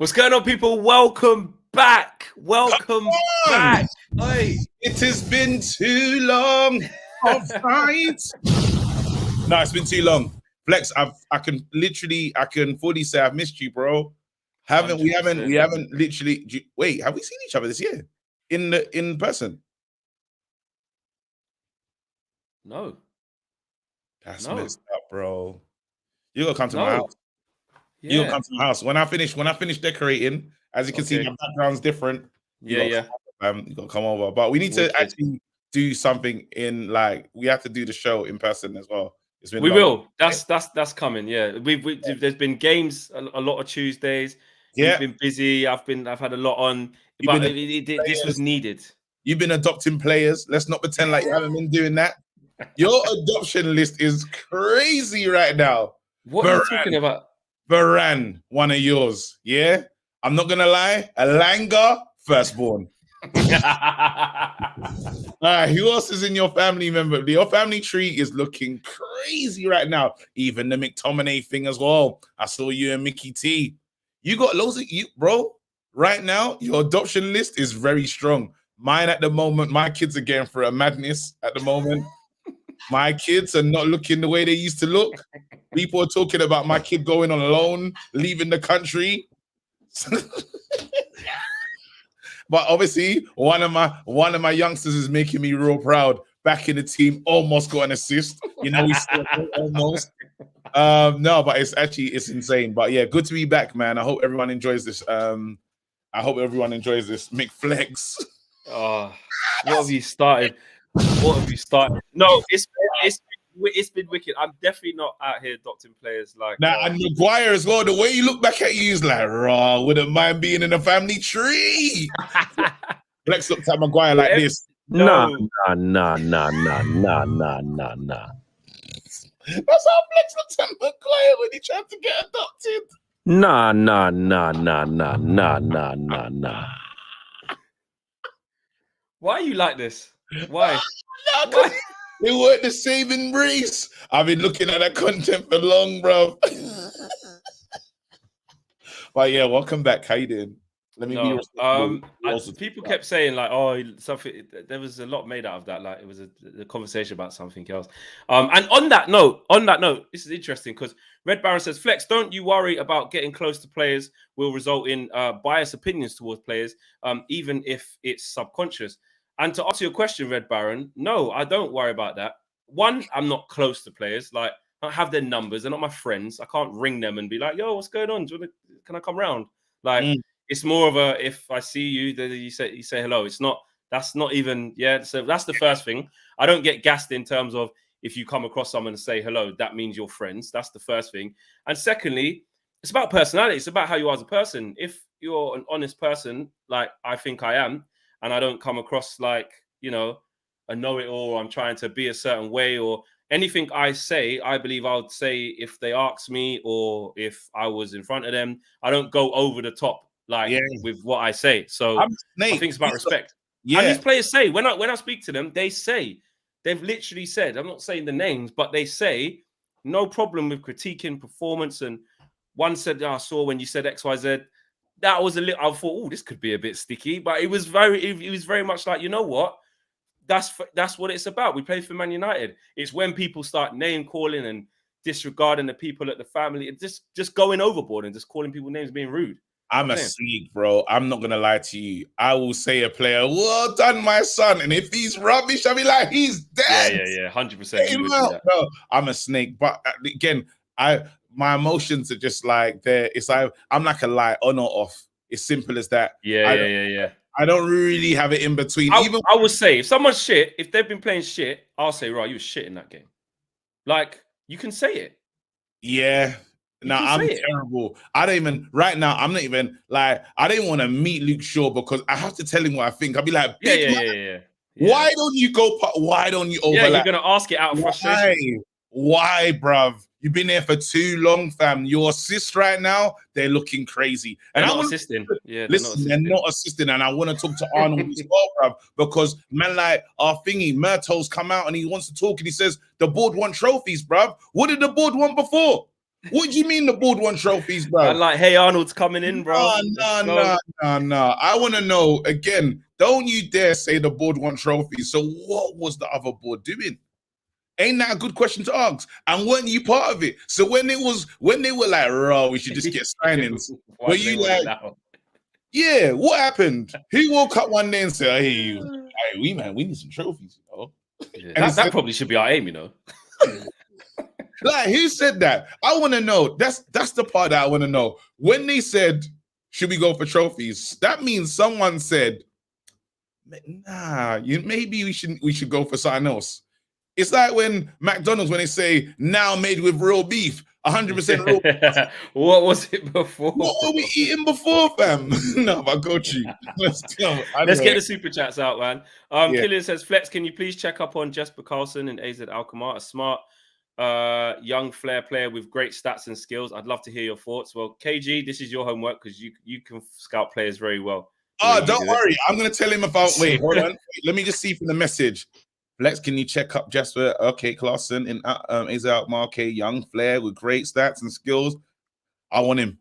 What's going on, people? Welcome back. Welcome back. Hey. It has been too long. Right? No, it's been too long. Flex, I can fully say I've missed you, bro. We haven't literally. Wait, have we seen each other this year in person? No. That's messed up, bro. You gotta come to my house. Yeah. You gotta come to my house when I finish decorating. As you can see, my background's different. You gotta come over. But we need to actually do something we have to do the show in person as well. We will. That's coming. Yeah, there's been games a lot of Tuesdays. Yeah, we've been busy. I've had a lot on, but this was needed. You've been adopting players. Let's not pretend like you haven't been doing that. Your adoption list is crazy right now. What are you talking about? Varane, one of yours. Yeah, I'm not gonna lie. Alanga, firstborn. Who else is in your family member? Your family tree is looking crazy right now. Even the McTominay thing as well. I saw you and Mickey T. You got loads of you, bro. Right now, your adoption list is very strong. Mine at the moment, my kids are getting for a madness at the moment. My kids are not looking the way they used to look. People are talking about my kid going on loan, leaving the country. But obviously, one of my youngsters is making me real proud. Back in the team, almost got an assist. You know, we still almost. No, but it's insane. But yeah, good to be back, man. I hope everyone enjoys this. McFlex. Oh, what have you started? No, it's been wicked. I'm definitely not out here adopting players like and Maguire as well. The way you look back at you is like, raw. Wouldn't mind being in a family tree. Flex looked at Maguire like this. Nah. That's how Flex looked at Maguire when he tried to get adopted. Nah. Why are you like this? Why? Why? They weren't the same embrace. I've been looking at that content for long, bro. But yeah, welcome back. How you doing? Let me be responsible. People kept saying like, oh, something. There was a lot made out of that. Like it was a conversation about something else. And on that note, this is interesting because Red Baron says, Flex, don't you worry about getting close to players will result in biased opinions towards players, even if it's subconscious. And to answer your question, Red Baron, no, I don't worry about that. One, I'm not close to players. Like, I don't have their numbers. They're not my friends. I can't ring them and be like, yo, what's going on? Can I come round? Like, it's more of a, if I see you, you say hello. That's not even, so that's the first thing. I don't get gassed in terms of if you come across someone and say hello, that means you're friends. That's the first thing. And secondly, it's about personality. It's about how you are as a person. If you're an honest person, like I think I am, and I don't come across like, a know-it-all, or I'm trying to be a certain way, or anything I say, I believe I would say if they ask me or if I was in front of them. I don't go over the top with what I say. So I think it's about respect. Yeah. And these players say, when I speak to them, they've literally said, I'm not saying the names, but they say, no problem with critiquing performance. And one said, I saw when you said XYZ, that was a little, I thought, oh, this could be a bit sticky, but it was very much like, you know what? That's what it's about. We play for Man United. It's when people start name calling and disregarding the people at the family, and just going overboard and just calling people names, being rude. I'm a sneak, bro. I'm not gonna lie to you. I will say a player, well done, my son. And if he's rubbish, I'll be like, he's dead. Yeah, 100%. No, I'm a snake. But again, my emotions are just like there. It's like I'm like a light on or off. It's simple as that. Yeah. I don't really have it in between. I would say if someone's shit, if they've been playing shit, I'll say, right, you were shit in that game. Like, you can say it. Yeah. No, I'm terrible. I don't even, right now, I'm not even, like, I didn't want to meet Luke Shaw because I have to tell him what I think. I'll be like, yeah. Why don't you go, why don't you overlap? Yeah, you're going to ask it out of frustration. Why, bruv? You've been there for too long, fam. Your assists right now, they're looking crazy. And they're not assisting. Yeah, they're not assisting. And I want to talk to Arnold as well, bruv, because man, like our thingy, Myrtle's come out and he wants to talk and he says, the board want trophies, bruv. What did the board want before? What do you mean the board won trophies, I bro? like, hey, Arnold's coming in, bro. Let's go. No. I want to know again. Don't you dare say the board won trophies. So what was the other board doing? Ain't that a good question to ask? And weren't you part of it? So when they were like, "Raw, we should just get signings," Why were do they you want it like, now? "Yeah, what happened?" He woke up one day and said, "Hey, we need some trophies, you know." Yeah, And he that said, probably should be our aim, you know. like, who said that? I want to know. That's the part that I want to know. When they said, "Should we go for trophies?" That means someone said, "Nah, maybe we should go for something else." It's like when McDonald's, when they say now made with real beef, 100% real. What was it before? What were we eating before, fam? No, I got you. Let's go. Let's get Anyway, the super chats out, man. yeah. Killian says, Flex, can you please check up on Jesper Carlson and AZ Alkmaar, a smart young flair player with great stats and skills? I'd love to hear your thoughts. Well, KG, this is your homework because you can scout players very well. Oh, don't worry. I'm gonna tell him about. Wait, hold on. Let me just see from the message. Flex, can you check up Jasper? Okay, Clarkson in AZ Alkmaar, okay, young flair with great stats and skills. I want him.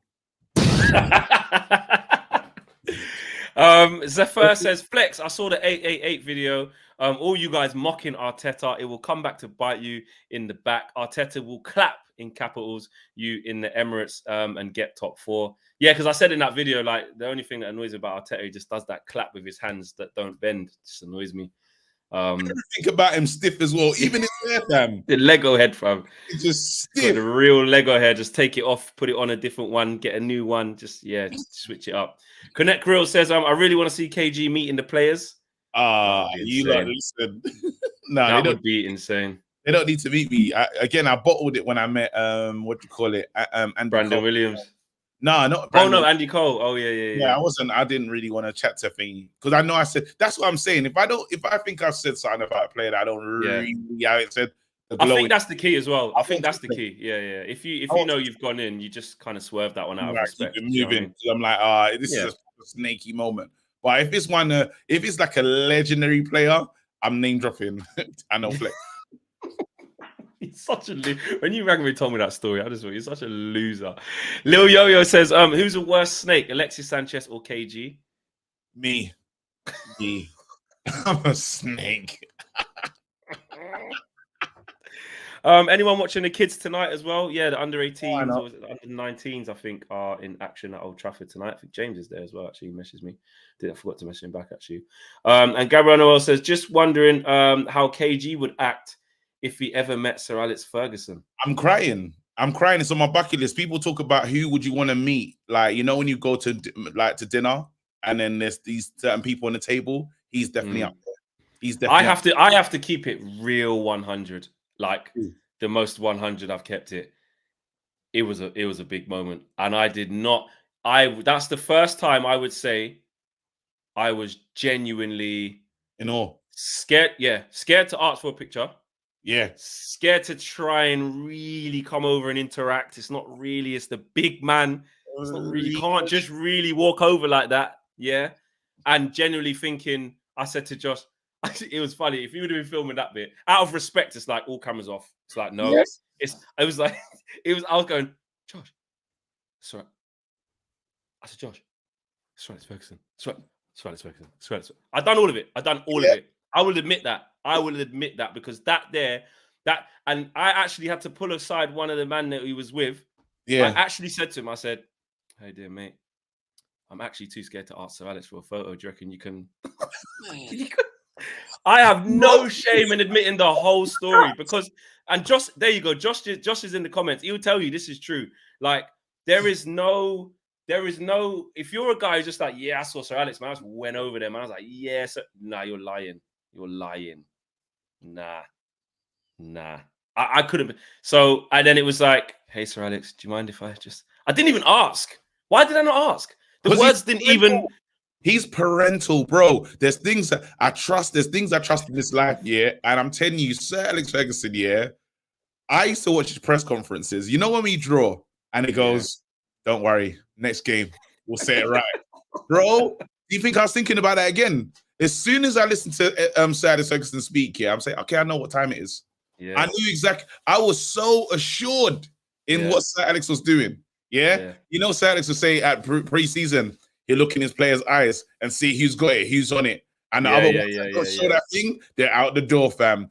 Zephyr says, Flex, I saw the 888 video. All you guys mocking Arteta. It will come back to bite you in the back. Arteta will clap in capitals you in the Emirates and get top 4. Yeah, because I said in that video, like, the only thing that annoys me about Arteta, he just does that clap with his hands that don't bend. It just annoys me. Think about him stiff as well. Even his hair, fam. The Lego head, fam. It's just So stiff. the real Lego head, just take it off, put it on a different one, get a new one. Just switch it up. Connect Grill says, I really want to see KG meeting the players. You like listen. No, that would be insane. They don't need to meet me. I bottled it when I met what do you call it? Andy Brandon Cole. Williams. No, not Brandon. Oh no, Andy Cole. Oh yeah. I didn't really want to chat to thingy because I know I said that's what I'm saying. If I think I've said something about a player that I don't really haven't said. I think that's the key as well. I think that's the key. Yeah. If you know you've gone in, you just kind of swerve that one out of respect. Keep it moving. You know I'm like, this is a snaky moment. But if it's like a legendary player, I'm name dropping. I know Flex. He's such a when you rang me and told me that story, I just thought you're such a loser. Lil Yo-Yo says, who's the worst snake, Alexis Sanchez or KG? Me. I'm a snake. Anyone watching the kids tonight as well? Yeah, the under 18s or under 19s, I think, are in action at Old Trafford tonight. I think James is there as well. Actually, he messaged me. I forgot to message him back actually. And Gabriel Noel says, just wondering how KG would act if he ever met Sir Alex Ferguson. I'm crying. It's on my bucket list. People talk about who would you want to meet, like when you go to dinner and then there's these certain people on the table. He's definitely up there. He's definitely. I have to keep it real 100. Like the most 100 I've kept it. It was a big moment, and I did not. That's the first time I would say I was genuinely in awe, scared. Yeah, scared to ask for a picture. Yeah, scared to try and really come over and interact. It's not really. It's the big man. It's not really. You can't just really walk over like that. Yeah, and genuinely thinking. I said to Josh. It was funny. If you would have been filming that bit, out of respect, it's like all cameras off. It's like no. Yes. I was like, I was going, Josh. Sorry. I said, Josh. Sorry, it's Ferguson. Sorry, it's Ferguson. I've done all of it. Of it. I will admit that because and I actually had to pull aside one of the men that he was with. Yeah. I actually said to him, I said, "Hey, dear mate, I'm actually too scared to ask Sir Alex for a photo. Do you reckon you can?" I have no shame in admitting the whole story because, and Josh, there you go. Josh is in the comments. He'll tell you this is true. Like there is no. If you're a guy who's just like, yeah, I saw Sir Alex, man, I just went over there, man. I was like, yeah, nah, you're lying. Nah. I couldn't. So, and then it was like, hey, Sir Alex, do you mind if I didn't even ask. Why did I not ask? The words didn't even. He's parental, bro. There's things that I trust. There's things I trust in this life, yeah. And I'm telling you, Sir Alex Ferguson, yeah. I used to watch his press conferences. You know when we draw and it goes, don't worry, next game, we'll say it right. Bro, do you think I was thinking about that again? As soon as I listened to Sir Alex Ferguson speak, I'm saying, okay, I know what time it is. Yeah. I knew exactly. I was so assured in what Sir Alex was doing. Yeah? You know, Sir Alex would say at pre-season, he'll look in his players' eyes and see who's got it, who's on it. And the other ones that don't show that thing, they're out the door, fam.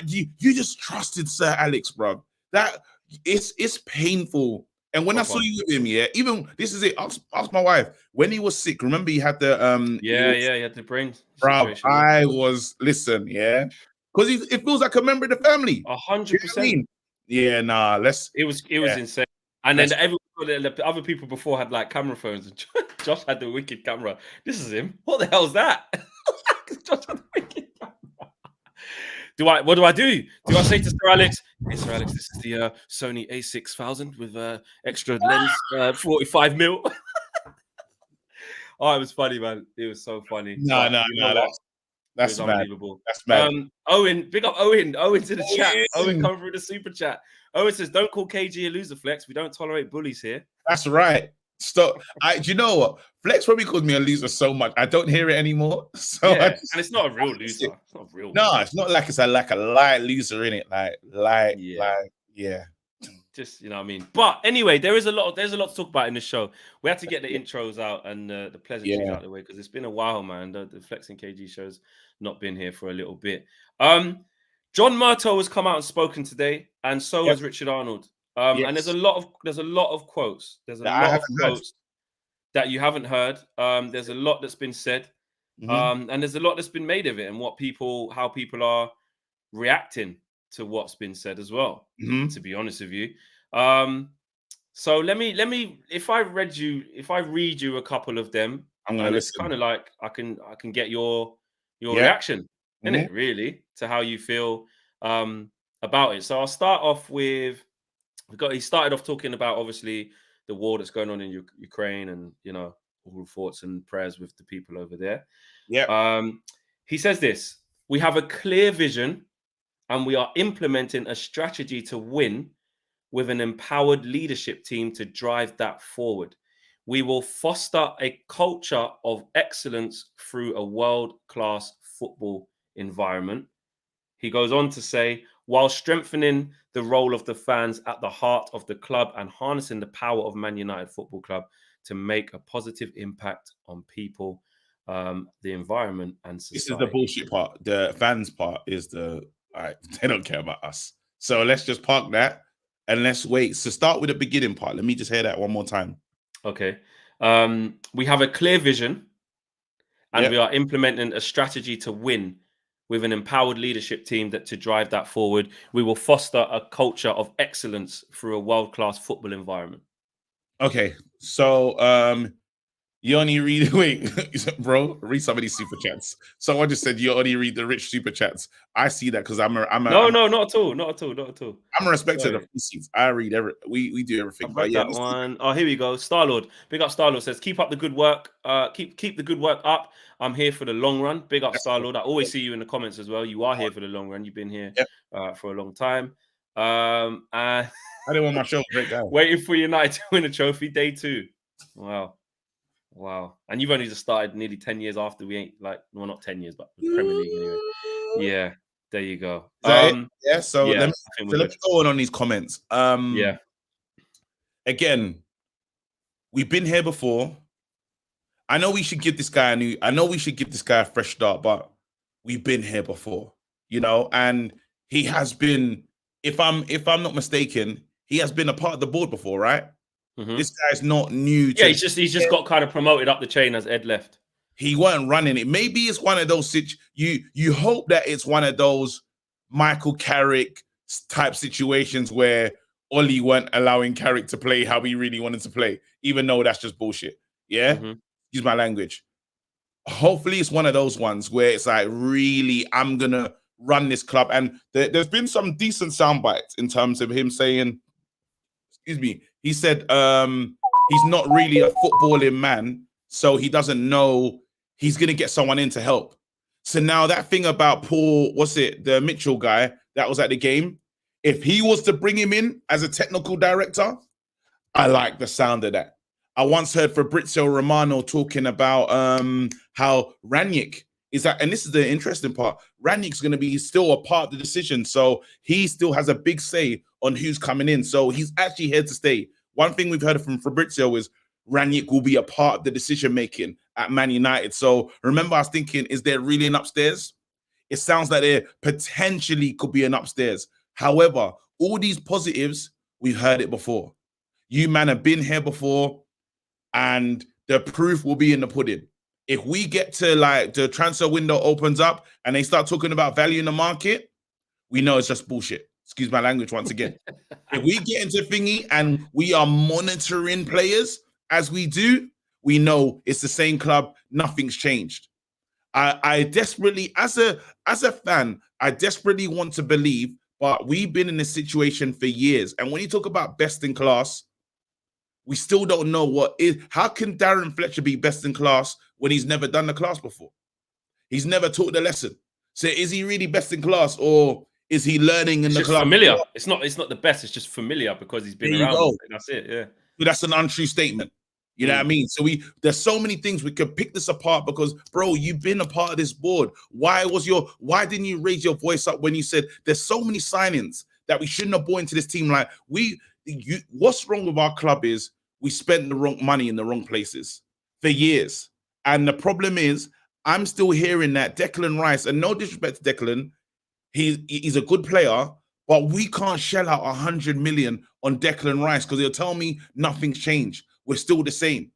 You just trusted Sir Alex, bro. That it's painful. And when I saw you with him, even this is it. Ask my wife when he was sick. Remember, he had the he had the brain bro. I was because it feels like a member of the family. 100%. Yeah, nah. It was insane. And then the other people before had like camera phones, and Josh had the wicked camera. This is him. What the hell is that? Josh had the wicked camera. What do I do? Do I say to Sir Alex, "Hey, Sir Alex, this is the Sony A6000 with extra lens, 45 mil." Oh, it was funny, man. It was so funny. No, that's unbelievable. That's mad. Owen, big up Owen. Owen to the chat. Owen come through the super chat. Owen says, "Don't call KG a loser, Flex. We don't tolerate bullies here." That's right. Stop. Do you know what? Flex probably called me a loser so much I don't hear it anymore. So and it's not a real loser. It's not real. No, it's not like it's a light loser in it. Just, you know what I mean? But anyway, there's a lot to talk about in the show. We had to get the intros out and the pleasantries out of the way because it's been a while, man. The Flex and KG show's not been here for a little bit. John Murtough has come out and spoken today, and so has Richard Arnold. And there's a lot of quotes. There's a lot of quotes that you haven't heard. There's a lot that's been said, and there's a lot that's been made of it, and how people are reacting to what's been said as well. To be honest with you, so let me. If I read you a couple of them, I'm gonna listen. It's kind of like I can get your reaction in it, really, to how you feel about it. So I'll start off with. He started off talking about obviously the war that's going on in Ukraine, and all thoughts and prayers with the people over there. He says this: "We have a clear vision, and we are implementing a strategy to win with an empowered leadership team to drive that forward. We will foster a culture of excellence through a world-class football environment." He goes on to say, "While strengthening the role of the fans at the heart of the club and harnessing the power of Man United Football Club to make a positive impact on people, the environment, and society." This is the bullshit part. The fans part is they don't care about us. So let's just park that and let's wait. So start with the beginning part. Let me just hear that one more time. Okay. "We have a clear vision, and we are implementing a strategy to win with an empowered leadership team to drive that forward. We will foster a culture of excellence through a world-class football environment." Okay, so you only read bro, read some of these super chats. Someone just said you only read the rich super chats. I see that because I'm not at all. I'm a respecter of the receipts. I read we do everything. But that one. Oh, here we go. Starlord. Big up Starlord says, "Keep up the good work. Keep the good work up. I'm here for the long run." Big up Starlord. I always see you in the comments as well. You are here for the long run. You've been here for a long time. And I didn't want my show to break down. Waiting for United to win a trophy, day 2. Wow. And you've only just started nearly 10 years after we ain't not 10 years, but Premier League anyway. Yeah, there you go. So let's go on these comments. Again, we've been here before. I know we should give this guy a fresh start, but we've been here before, and he has been, if I'm not mistaken, he has been a part of the board before, right? This guy's not new. He's just got kind of promoted up the chain as Ed left. He wasn't running it. Maybe it's one of those you hope that it's one of those Michael Carrick type situations where Ollie weren't allowing Carrick to play how he really wanted to play, even though that's just bullshit. Use my language. Hopefully it's one of those ones where it's like, really, I'm gonna run this club. And there's been some decent sound bites in terms of him saying, he said he's not really a footballing man, so he doesn't know he's going to get someone in to help. So now that thing about Paul, the Mitchell guy that was at the game, if he was to bring him in as a technical director, I like the sound of that. I once heard Fabrizio Romano talking about how Ranić is that, and this is the interesting part, Ranić's going to be still a part of the decision. So he still has a big say on who's coming in. So he's actually here to stay. One thing we've heard from Fabrizio is Ranić will be a part of the decision-making at Man United. So remember, I was thinking, is there really an upstairs? It sounds like there potentially could be an upstairs. However, all these positives, we've heard it before. You man have been here before, and the proof will be in the pudding. If we get to like the transfer window opens up and they start talking about value in the market, we know it's just bullshit. Excuse my language once again. If we get into thingy and we are monitoring players as we do, we know it's the same club. Nothing's changed. I desperately, as a fan, I desperately want to believe, but we've been in this situation for years. And when you talk about best in class, we still don't know what is. How can Darren Fletcher be best in class when he's never done the class before? He's never taught the lesson. So is he really best in class, or is he learning in the class? Familiar. It's not the best. It's just familiar because he's been around. That's it. Yeah. But that's an untrue statement. You know what I mean? So there's so many things we could pick this apart because, bro, you've been a part of this board. Why didn't you raise your voice up when you said there's so many signings that we shouldn't have brought into this team? Like what's wrong with our club is we spent the wrong money in the wrong places for years. And the problem is I'm still hearing that Declan Rice, and no disrespect to Declan, he's a good player, but we can't shell out 100 million on Declan Rice because he'll tell me nothing's changed. We're still the same.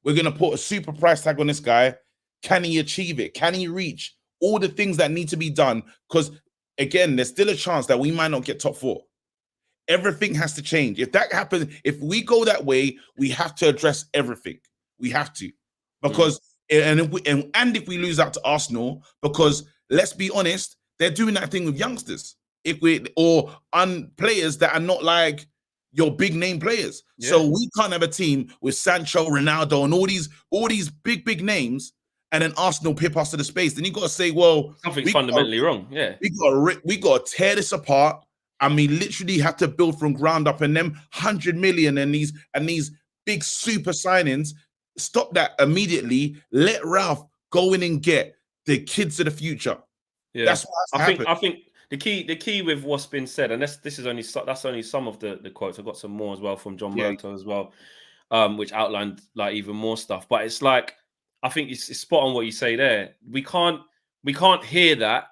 We're going to put a super price tag on this guy. Can he achieve it? Can he reach all the things that need to be done? Because, again, there's still a chance that we might not get top 4. Everything has to change. If that happens, if we go that way, we have to address everything. We have to. Because, and if we lose out to Arsenal, because let's be honest, they're doing that thing with youngsters. Or players that are not like your big name players. Yeah. So we can't have a team with Sancho, Ronaldo, and all these big names, and then Arsenal pip us to the space. Then you got to say, well, something's fundamentally wrong. Yeah, we got to tear this apart, and we literally have to build from ground up. And them 100 million and these big super signings, stop that immediately. Let Ralph go in and get the kids of the future. Yeah, that's what has to happen. I think. The key with what's been said, and that's only some of the quotes. I've got some more as well from John Murto as well, which outlined like even more stuff. But it's like I think it's spot on what you say there. We can't hear that,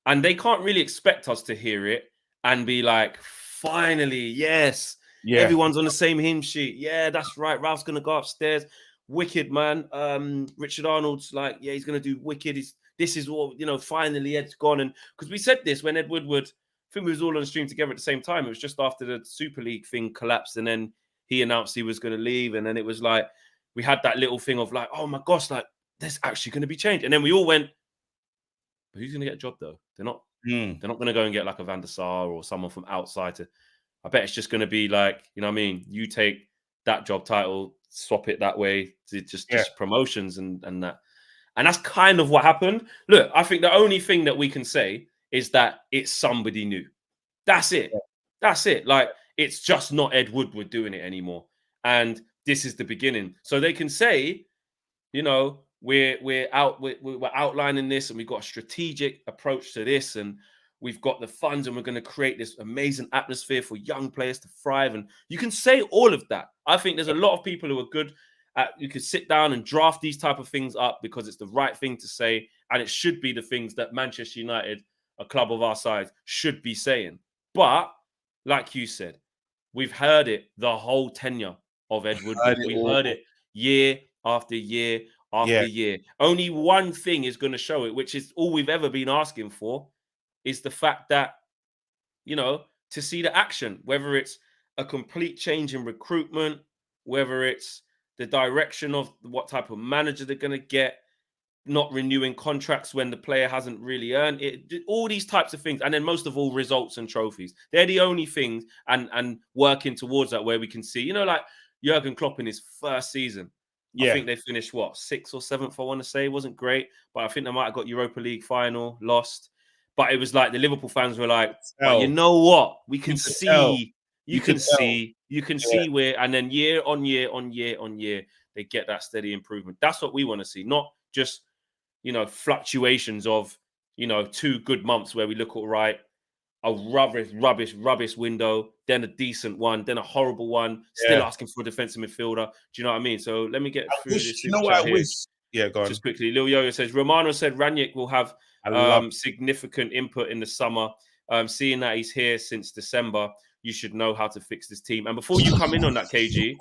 and they can't really expect us to hear it and be like, finally, yes, everyone's on the same hymn sheet. Yeah, that's right. Ralph's gonna go upstairs. Wicked, man. Richard Arnold's like, yeah, he's gonna do wicked. This is all, finally Ed's gone. And because we said this when Ed Woodward, I think we was all on the stream together at the same time. It was just after the Super League thing collapsed. And then he announced he was going to leave. And then it was like, we had that little thing of like, oh my gosh, like there's actually going to be change. And then we all went, but who's going to get a job though? They're not going to go and get like a Van der Sar or someone from outside I bet it's just going to be like, you know what I mean? You take that job title, swap it that way to just promotions and that. And that's kind of what happened. Look, I think the only thing that we can say is that it's somebody new. That's it. Yeah. That's it. Like, it's just not Ed Woodward doing it anymore. And this is the beginning. So they can say, we're outlining this and we've got a strategic approach to this and we've got the funds and we're going to create this amazing atmosphere for young players to thrive. And you can say all of that. I think there's a lot of people who are good. You could sit down and draft these type of things up because it's the right thing to say. And it should be the things that Manchester United, a club of our size, should be saying. But like you said, we've heard it the whole tenure of Ed Woodward. We heard it year after year after year. Only one thing is going to show it, which is all we've ever been asking for, is the fact that, to see the action, whether it's a complete change in recruitment, whether it's the direction of what type of manager they're going to get, not renewing contracts when the player hasn't really earned it, all these types of things. And then most of all, results and trophies. They're the only things and working towards that where we can see, like Jurgen Klopp in his first season. I think they finished, 6th or 7th, I want to say. It wasn't great, but I think they might have got Europa League final, lost. But it was like the Liverpool fans were like, but you know what? We can see, you can see where, and then year on year on year on year, they get that steady improvement. That's what we want to see, not just fluctuations of 2 good months where we look all right, a rubbish window, then a decent one, then a horrible one, still asking for a defensive midfielder. Do you know what I mean? So let me get through this super chat here. Yeah, go on. Just quickly, Lil Yo-Yo says, Romano said Ranić will have significant input in the summer. Seeing that he's here since December, you should know how to fix this team. And before you come in on that, KG,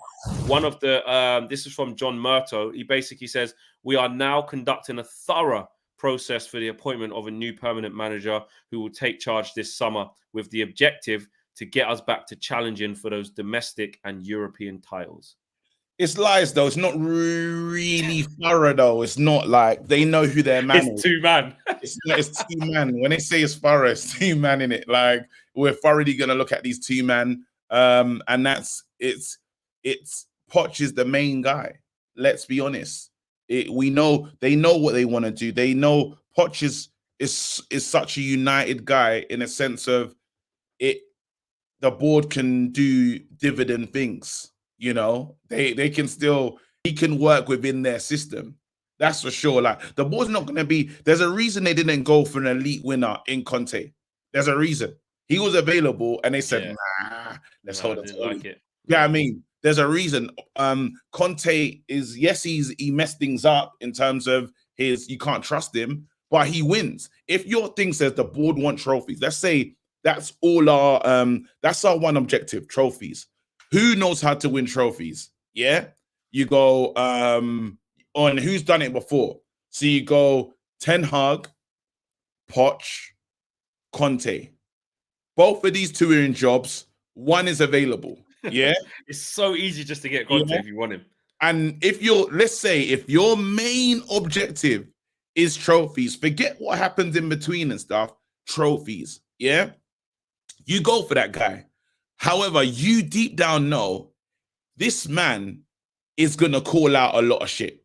one of the, this is from John Murto. He basically says, we are now conducting a thorough process for the appointment of a new permanent manager who will take charge this summer with the objective to get us back to challenging for those domestic and European titles. It's lies, though. It's not really thorough, though. It's not like they know who their man is. 2-man. It's 2-man. When they say it's thorough, it's 2-man in it. Like, we're thoroughly going to look at these 2-man. And it's Poch is the main guy. Let's be honest. They know what they want to do. They know Poch is such a united guy in a sense of it. The board can do dividend things. They can still, he can work within their system. That's for sure. Like, the board's not going to be, there's a reason they didn't go for an elite winner in Conte. There's a reason. He was available and they said, nah, let's hold it. Like it. Yeah, I mean, there's a reason. Conte is, yes, he messed things up in terms of you can't trust him, but he wins. If your thing says the board want trophies, let's say that's all that's our one objective, trophies. Who knows how to win trophies? Yeah. You go on who's done it before. So you go Ten Hag, Poch, Conte. Both of these two are in jobs. One is available. Yeah. It's so easy just to get Conte if you want him. And let's say if your main objective is trophies, forget what happens in between and stuff, trophies. Yeah. You go for that guy. However, you deep down know this man is going to call out a lot of shit.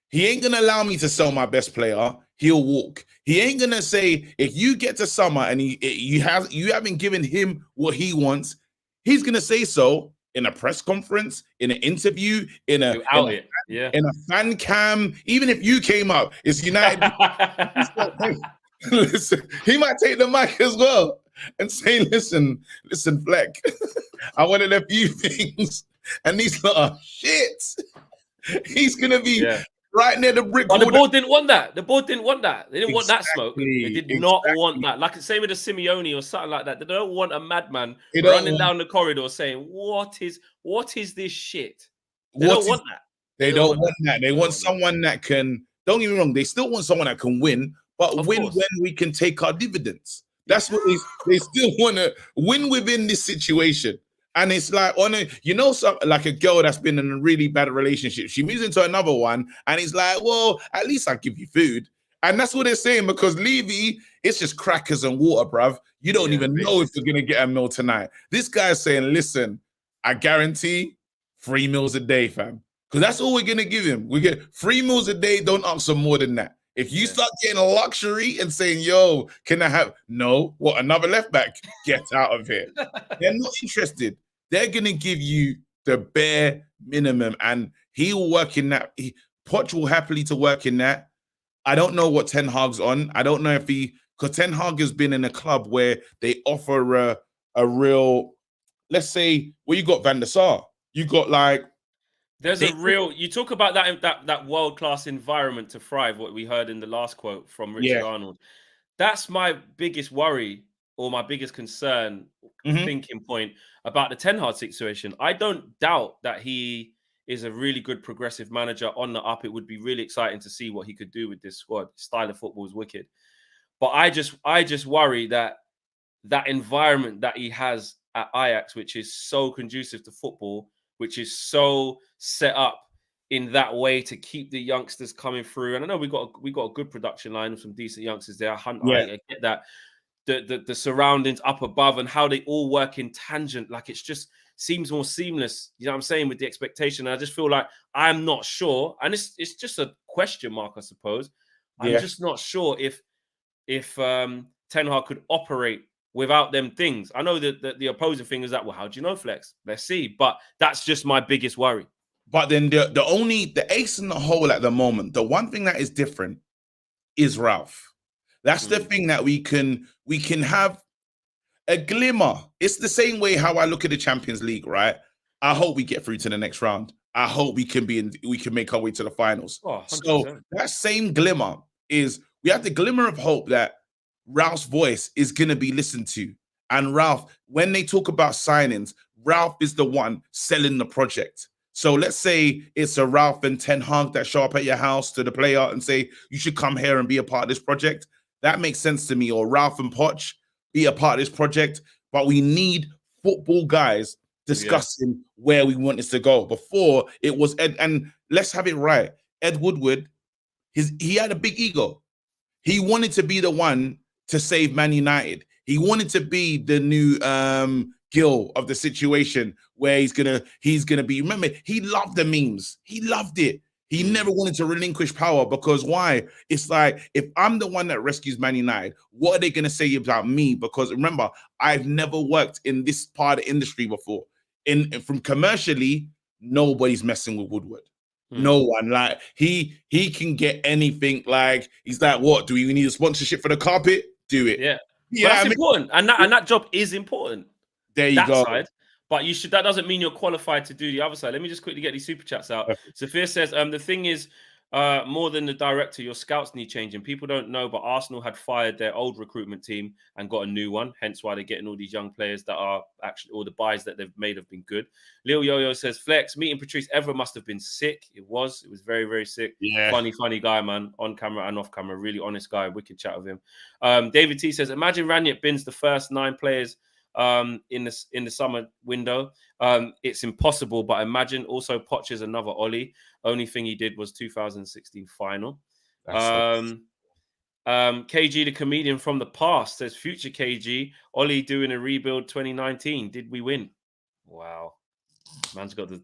He ain't going to allow me to sell my best player. He'll walk. He ain't going to say, if you get to summer and you haven't given him what he wants, he's going to say so in a press conference, in an interview, in a fan cam. Even if you came up, it's United. Listen, he might take the mic as well and say, listen, Fleck, I wanted a few things, and these lot are shit. He's gonna be right near the brick. But the board didn't want that. The board didn't want that. They didn't want that smoke. They did not want that. Like the same with the Simeone or something like that. They don't want a madman running down the corridor saying, "What is this shit?" They don't want that. They don't want that. They want someone that can. Don't get me wrong. They still want someone that can win, but win when we can take our dividends. That's what they still want to win within this situation. And it's like, like a girl that's been in a really bad relationship. She moves into another one, and it's like, well, at least I give you food. And that's what they're saying, because Levy, it's just crackers and water, bruv. You don't even know if you're going to get a meal tonight. This guy's saying, listen, I guarantee 3 meals a day, fam. Because that's all we're going to give him. We get 3 meals a day. Don't ask for more than that. If you start getting a luxury and saying, yo, can I have, no, what, another left back? Get out of here. They're not interested. They're going to give you the bare minimum, and he will work in that. Poch will happily to work in that. I don't know what Ten Hag's on. I don't know if because Ten Hag has been in a club where they offer a real, let's say, you got Van der Sar. You got like, you talk about that world-class environment to thrive, what we heard in the last quote from Richard Arnold. That's my biggest worry or my biggest concern, thinking point about the Ten Hag situation. I don't doubt that he is a really good progressive manager on the up. It would be really exciting to see what he could do with this squad. Style of football is wicked. But I just worry that environment that he has at Ajax, which is so conducive to football, which is so set up in that way to keep the youngsters coming through. And I know we got a good production line of some decent youngsters there. I get that. The surroundings up above and how they all work in tangent, like it's just seems more seamless. You know what I'm saying, with the expectation. And I just feel like I'm not sure, and it's just a question mark, I suppose. I'm just not sure if Ten Hag could operate without them things. I know that the opposing thing is that, well, how do you know, Flex? Let's see. But that's just my biggest worry. But then the ace in the hole at the moment, the one thing that is different is Ralph. That's the thing that we can have a glimmer. It's the same way how I look at the Champions League, right? I hope we get through to the next round. I hope we can make our way to the finals. Oh, so that same glimmer is, we have the glimmer of hope that Ralph's voice is going to be listened to. And Ralph, when they talk about signings, Ralph is the one selling the project. So let's say it's a Ralph and Ten Hag that show up at your house to the player and say, you should come here and be a part of this project. That makes sense to me. Or Ralph and Poch be a part of this project. But we need football guys discussing where we want this to go. Before it was Ed, and let's have it right. Ed Woodward, he had a big ego. He wanted to be the one to save Man United. He wanted to be the new Gil of the situation where he's gonna be. Remember, he loved the memes. He loved it. He never wanted to relinquish power, because why? It's like, if I'm the one that rescues Man United, what are they gonna say about me? Because remember, I've never worked in this part of the industry before. From commercially, nobody's messing with Woodward. No one. Like he can get anything. Like, he's like, what? Do we need a sponsorship for the carpet? Do it. Yeah. But that's important, and that job is important. There you go. Side. But that doesn't mean you're qualified to do the other side. Let me just quickly get these super chats out. Sophia says, the thing is, more than the director, your scouts need changing. People don't know, but Arsenal had fired their old recruitment team and got a new one. Hence why they're getting all these young players that are actually, all the buys that they've made have been good. Lil Yo-Yo says, Flex, meeting Patrice Evra must have been sick. It was very, very sick. Yeah. Funny guy, man. On camera and off camera. Really honest guy. Wicked chat with him. David T says, imagine Ranić bins the first 9 players in the summer window. It's impossible, but imagine also Poch is another Ollie. Only thing he did was 2016 final. KG the comedian from the past says, future KG, Ollie doing a rebuild 2019. Did we win? Wow, man's got the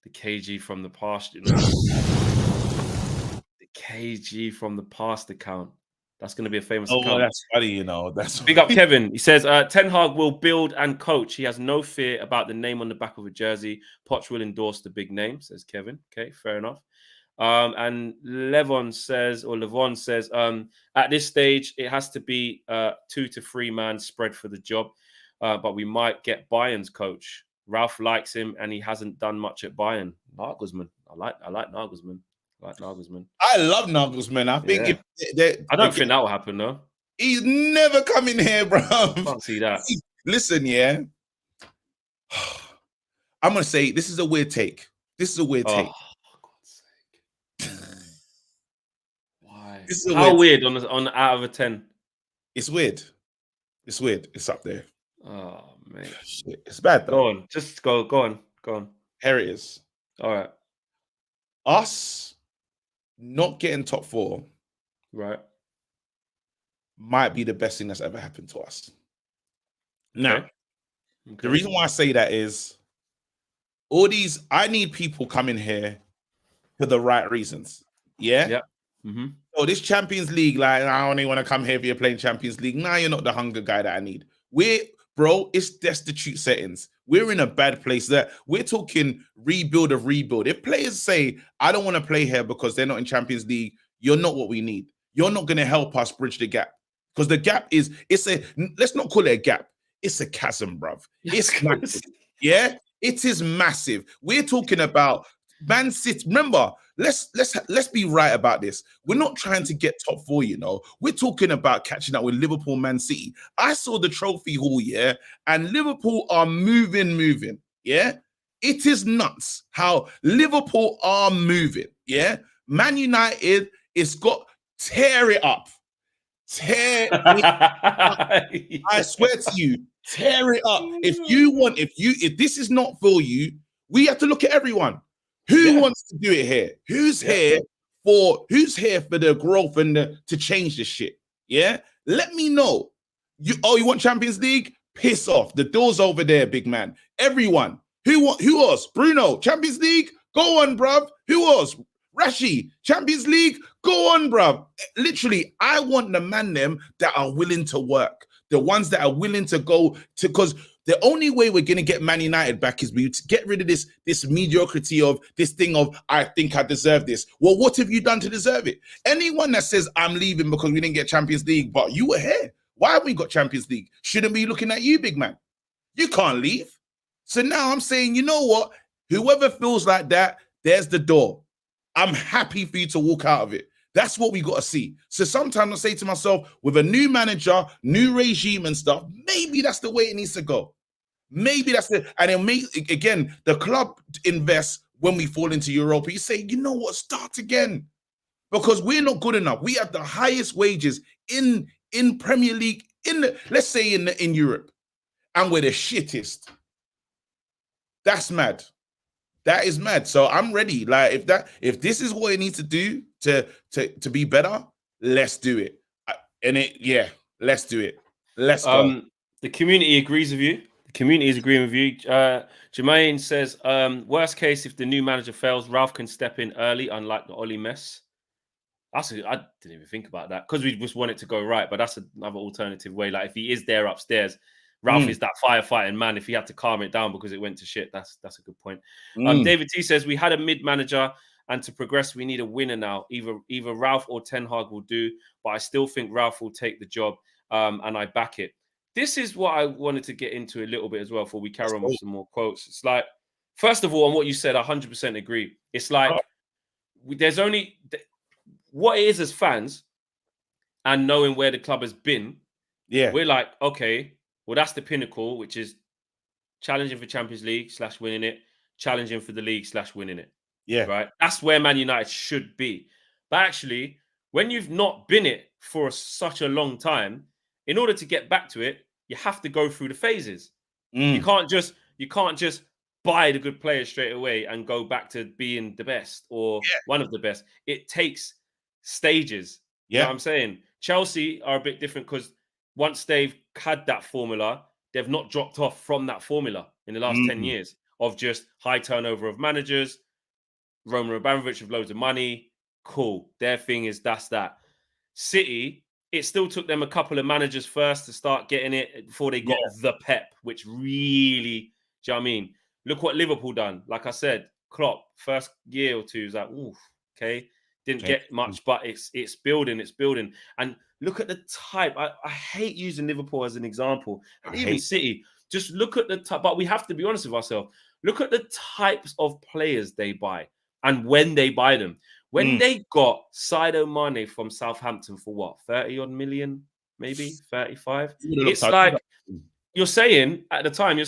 KG from the past, you know. The KG from the past account. That's going to be a famous account. Oh, that's funny, you know. That's big up Kevin. He says, Ten Hag will build and coach. He has no fear about the name on the back of a jersey. Poch will endorse the big name, says Kevin. Okay, fair enough. And Levon says, at this stage, it has to be 2 to 3 man spread for the job. But we might get Bayern's coach. Ralph likes him, and he hasn't done much at Bayern. Nagelsmann. I like Nagelsmann. I love Nagelsmann. I think I don't think that will happen, though. He's never coming here, bro. Can't see that. Listen, yeah. I'm gonna say this is a weird take. Take. For God's sake. Why? How weird on out of a 10? It's weird. It's up there. Oh man, shit. It's bad though. Go on, just go on. Here it is. All right. Us not getting top 4, right, might be the best thing that's ever happened to us. Now, okay. The reason why I say that is I need people coming here for the right reasons. Yeah. Yeah. Mm-hmm. So this Champions League, like, I only want to come here if you're playing Champions League. Nah, you're not the hunger guy that I need. Bro, it's destitute settings. We're in a bad place. That we're talking rebuild. If players say, I don't want to play here because they're not in Champions League, you're not what we need. You're not going to help us bridge the gap. Because the gap let's not call it a gap. It's a chasm, bruv. It's massive. Yeah, it is massive. We're talking about Man City. Remember, let's be right about this. We're not trying to get top 4, you know. We're talking about catching up with Liverpool, Man City. I saw the trophy haul, yeah, and Liverpool are moving, yeah. It is nuts how Liverpool are moving, yeah. Man United is got tear it up. Tear it up. I swear to you, tear it up. If this is not for you, we have to look at everyone. Who wants to do it here? Who's here for the growth and to change this shit? Yeah, let me know. You want Champions League? Piss off. The door's over there, big man. Everyone. Who else? Bruno, Champions League? Go on, bruv. Who else? Rashi, Champions League? Go on, bruv. Literally, I want the man them that are willing to work. The ones that are willing to go to, because The only way we're going to get Man United back is we to get rid of this mediocrity of this thing of, I think I deserve this. Well, what have you done to deserve it? Anyone that says I'm leaving because we didn't get Champions League, but you were here. Why haven't we got Champions League? Shouldn't be looking at you, big man. You can't leave. So now I'm saying, you know what? Whoever feels like that, there's the door. I'm happy for you to walk out of it. That's what we got to see. So sometimes I say to myself, with a new manager, new regime and stuff, maybe that's the way it needs to go. Maybe that's it. And then again, the club invests when we fall into Europa. You say, you know what, start again. Because we're not good enough. We have the highest wages in Premier League, let's say in Europe. And we're the shittest. That's mad. That is mad. So I'm ready. Like if this is what it needs to do to be better, let's do it. Let's do it. Let's go. The community agrees with you. The community is agreeing with you. Jermaine says, worst case, if the new manager fails, Ralph can step in early, unlike the Oli mess. I didn't even think about that because we just want it to go right. But that's another alternative way. Like if he is there upstairs, Ralph is that firefighting man. If he had to calm it down because it went to shit, that's a good point. David T says we had a mid manager, and to progress, we need a winner now. Either Ralph or Ten Hag will do, but I still think Ralph will take the job, and I back it. This is what I wanted to get into a little bit as well before we carry on with some more quotes. It's like, first of all, on what you said, I 100% agree. It's like there's only what it is as fans, and knowing where the club has been. Yeah, we're like, okay. Well, that's the pinnacle, which is challenging for Champions League / winning it, challenging for the league / winning it. Yeah. Right. That's where Man United should be. But actually, when you've not been it for such a long time, in order to get back to it, you have to go through the phases. You can't just buy the good players straight away and go back to being the best or one of the best. It takes stages. You know what I'm saying? Chelsea are a bit different because once they've had that formula, they've not dropped off from that formula in the last 10 years of just high turnover of managers, Roman Abramovich with loads of money. Cool. Their thing is that's that. City, it still took them a couple of managers first to start getting it before they got the pep, which really, do you know what I mean? Look what Liverpool done. Like I said, Klopp, first year or two, is like, oof, okay. Didn't get much, but it's building. And look at the type. I hate using Liverpool as an example. And even City. Just look at the type. But we have to be honest with ourselves. Look at the types of players they buy and when they buy them. When they got Sadio Mane from Southampton for what? 30 odd million, maybe 35. It's like you're saying at the time,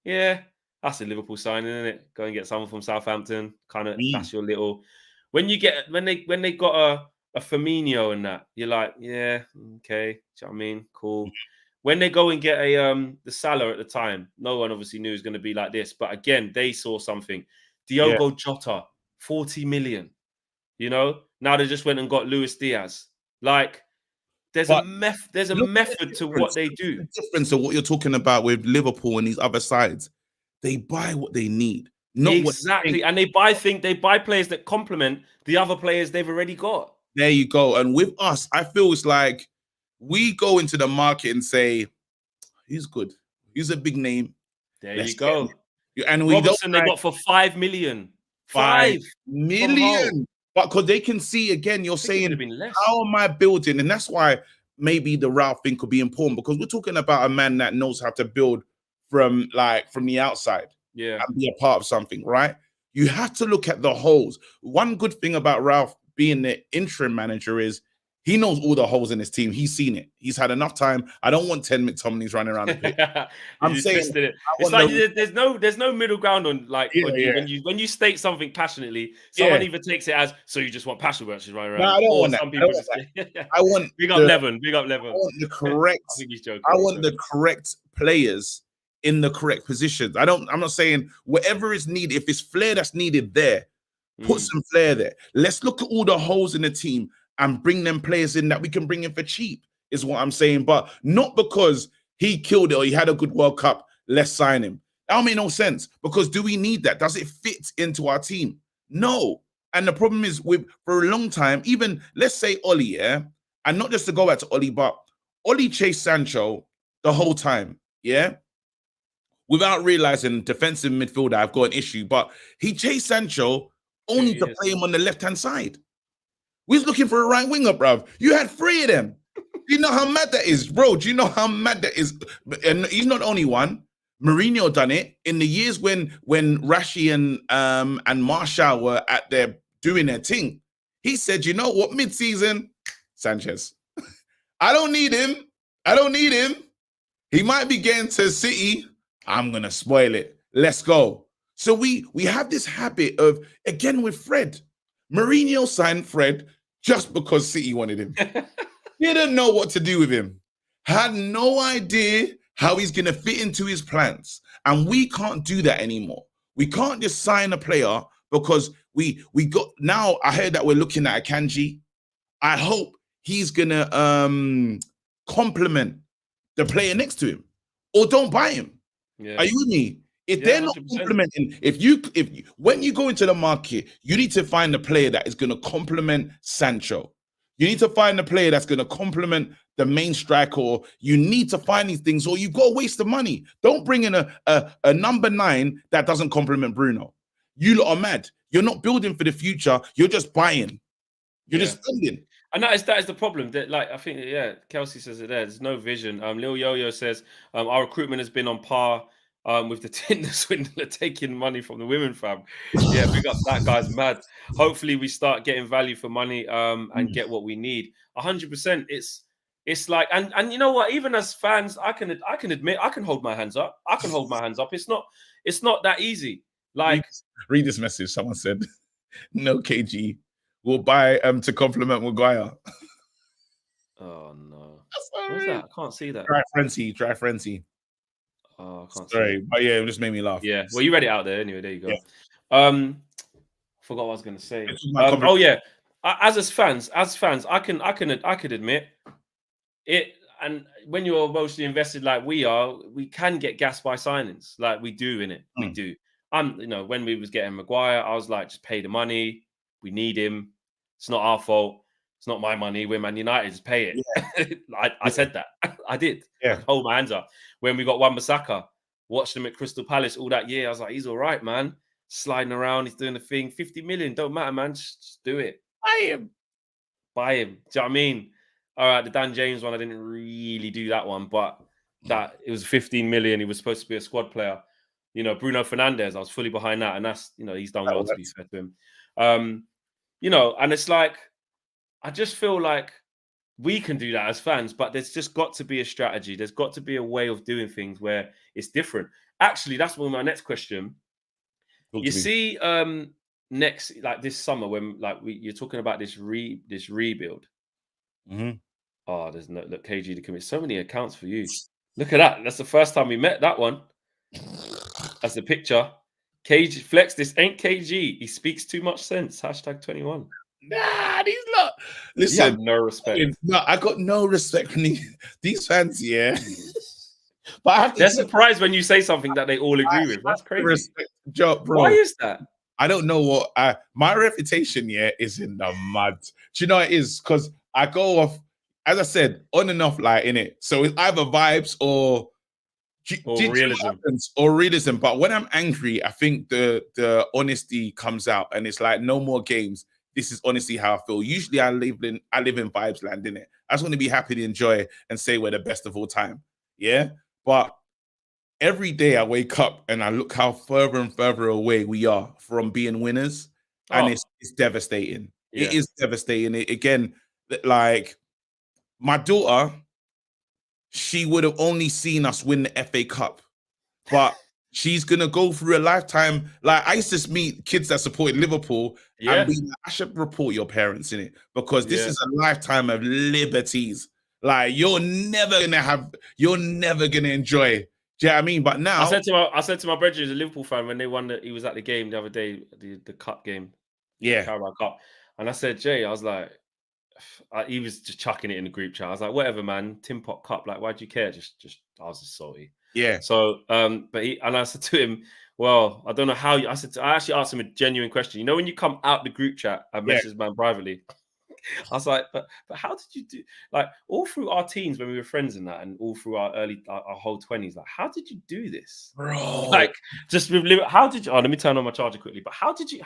yeah, that's a Liverpool signing, isn't it? Go and get someone from Southampton. Kind of that's your little. When they got a Firmino and that, you're like, yeah, okay. Do you know what I mean? Cool. When they go and get the Salah at the time, no one obviously knew it was going to be like this. But again, they saw something. Diogo Jota, 40 million. You know, now they just went and got Luis Diaz. Like, there's a method to what they do. The difference of what you're talking about with Liverpool and these other sides, they buy what they need. Not exactly, and they buy players that complement the other players they've already got. There you go. And with us, I feel it's like we go into the market and say, "He's good. He's a big name." There you go. And we Robertson they got for 5 million. 5 million. But because they can see again, you're saying, "How am I building?" And that's why maybe the Ralph thing could be important because we're talking about a man that knows how to build from the outside. Yeah, and be a part of something, right? You have to look at the holes. One good thing about Ralph being the interim manager is he knows all the holes in his team. He's seen it. He's had enough time. I don't want 10 McTominay's running around the pitch. I'm saying it's like there's no middle ground on when you state something passionately, someone either takes it as so you just want passion versus running around. No, I don't want that. I want big up Levin. I want the correct. I want the correct players in the correct positions. I'm not saying whatever is needed. If it's flair that's needed there, put some flair there. Let's look at all the holes in the team and bring them players in that we can bring in for cheap, is what I'm saying. But not because he killed it or he had a good World Cup, let's sign him. That don't make no sense. Because do we need that? Does it fit into our team? No. And the problem is for a long time, even let's say Oli, and not just to go back to Oli, but Oli chased Sancho the whole time, without realizing defensive midfielder, I've got an issue. But he chased Sancho only to play him on the left-hand side. We was looking for a right winger, bruv. You had 3 of them. Do you know how mad that is, bro? Do you know how mad that is? And he's not the only one. Mourinho done it in the years when Rashi and Marshall were at their doing their thing. He said, you know what, mid-season, Sanchez. I don't need him. I don't need him. He might be getting to City. I'm gonna spoil it. Let's go. So we have this habit of, again with Fred. Mourinho signed Fred just because City wanted him. He didn't know what to do with him. Had no idea how he's going to fit into his plans. And we can't do that anymore. We can't just sign a player because we got, now I heard that we're looking at Akanji. I hope he's going to complement the player next to him, or don't buy him. Yeah. Are you with me? If they're not 100%. Complementing, if you when you go into the market, you need to find a player that is going to complement Sancho. You need to find a player that's going to complement the main striker, or you need to find these things, or you've got to waste the money. Don't bring in a number 9 that doesn't complement Bruno. You lot are mad. You're not building for the future. You're just buying. You're just spending. And that is the problem. That, like, I think, Kelsey says it there. There's no vision. Lil Yo-Yo says our recruitment has been on par with the Tinder swindler taking money from the women, fam. Yeah, big up that guy's mad. Hopefully we start getting value for money and get what we need. 100%. It's like, and you know what? Even as fans, I can admit I can hold my hands up. I can hold my hands up. It's not that easy. Like, read this message. Someone said, "No KG, we'll buy to compliment Maguire." Oh no, what's that? I can't see that. Try frenzy. Oh, I can't Sorry, but yeah, it just made me laugh. Yeah, well, you read it out there anyway. There you go. Yeah. Forgot what I was going to say. Oh yeah, as fans, I could admit it. And when you're emotionally invested like we are, we can get gassed by signings, like we do in it. We do. When we was getting Maguire, I was like, just pay the money. We need him. It's not our fault. It's not my money. We're Man United. Just pay it. Yeah. I said that. I did. Yeah. Hold my hands up. When we got Wan-Bissaka, watched him at Crystal Palace all that year. I was like, he's all right, man. Sliding around. He's doing the thing. 50 million. Don't matter, man. Just do it. Buy him. Do you know what I mean? All right, the Dan James one, I didn't really do that one, but that it was 15 million. He was supposed to be a squad player. Bruno Fernandes, I was fully behind that. And that's, he's done well, to be fair to him. And it's like, I just feel like we can do that as fans, but there's just got to be a strategy. There's got to be a way of doing things where it's different. Actually, that's one of my next question. You see, next, like this summer, when you're talking about this rebuild. Mm-hmm. Oh, there's no look, KG to commit so many accounts for you. Look at that. That's the first time we met. That one. That's the picture. KG Flex. This ain't KG. He speaks too much sense. #21. Nah, these lot. Listen, you have no respect. No, I got no respect from these fans. Yeah, but they're surprised when you say something that they all agree with. That's crazy. Respect, Joe, bro. Why is that? I don't know what my reputation is in the mud. Do you know what it is? Because I go off, as I said, on and off, like in it. So it's either vibes or realism. But when I'm angry, I think the honesty comes out, and it's like no more games. This is honestly how I feel. Usually, I live in vibes land, innit? I just want to be happy to enjoy and say we're the best of all time. Yeah, but every day I wake up and I look how further and further away we are from being winners, and it's devastating. Yeah. It is devastating. Again, like my daughter, she would have only seen us win the FA Cup, but she's gonna go through a lifetime. Like I used to meet kids that supported Liverpool, and be like, I should report your parents in it, because this is a lifetime of liberties. Like you're never gonna enjoy. Do you know what I mean? But now I said to my brother, who's a Liverpool fan, when they won he was at the game the other day, the cup game, Carabao Cup, and I said, Jay, I was like, he was just chucking it in the group chat. I was like, whatever, man, Tin Pot Cup, like, why do you care? Just I was just salty. Yeah. So, but I said to him, well, I don't know how I actually asked him a genuine question. You know, when you come out the group chat, I messaged man privately. I was like, but how did you do, like, all through our teens when we were friends and that, and all through our whole 20s, like, how did you do this? Bro. Like, just with how did you, let me turn on my charger quickly, but how did you do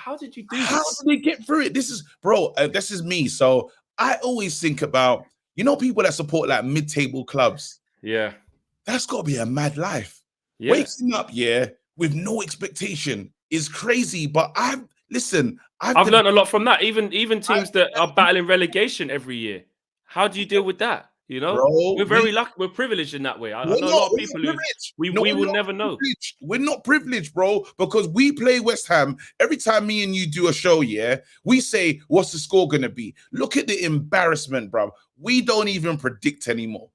How this? did they get through it? This is, bro, this is me. So I always think about, people that support like mid-table clubs. Yeah. That's got to be a mad life. Yeah. Waking up, with no expectation is crazy. But I've learned a lot from that. Even teams that are battling relegation every year. How do you deal with that? Bro, we're very lucky. We're privileged in that way. I know a lot of people who we will never know. We're not privileged, bro, because we play West Ham. Every time me and you do a show, we say, what's the score going to be? Look at the embarrassment, bro. We don't even predict anymore.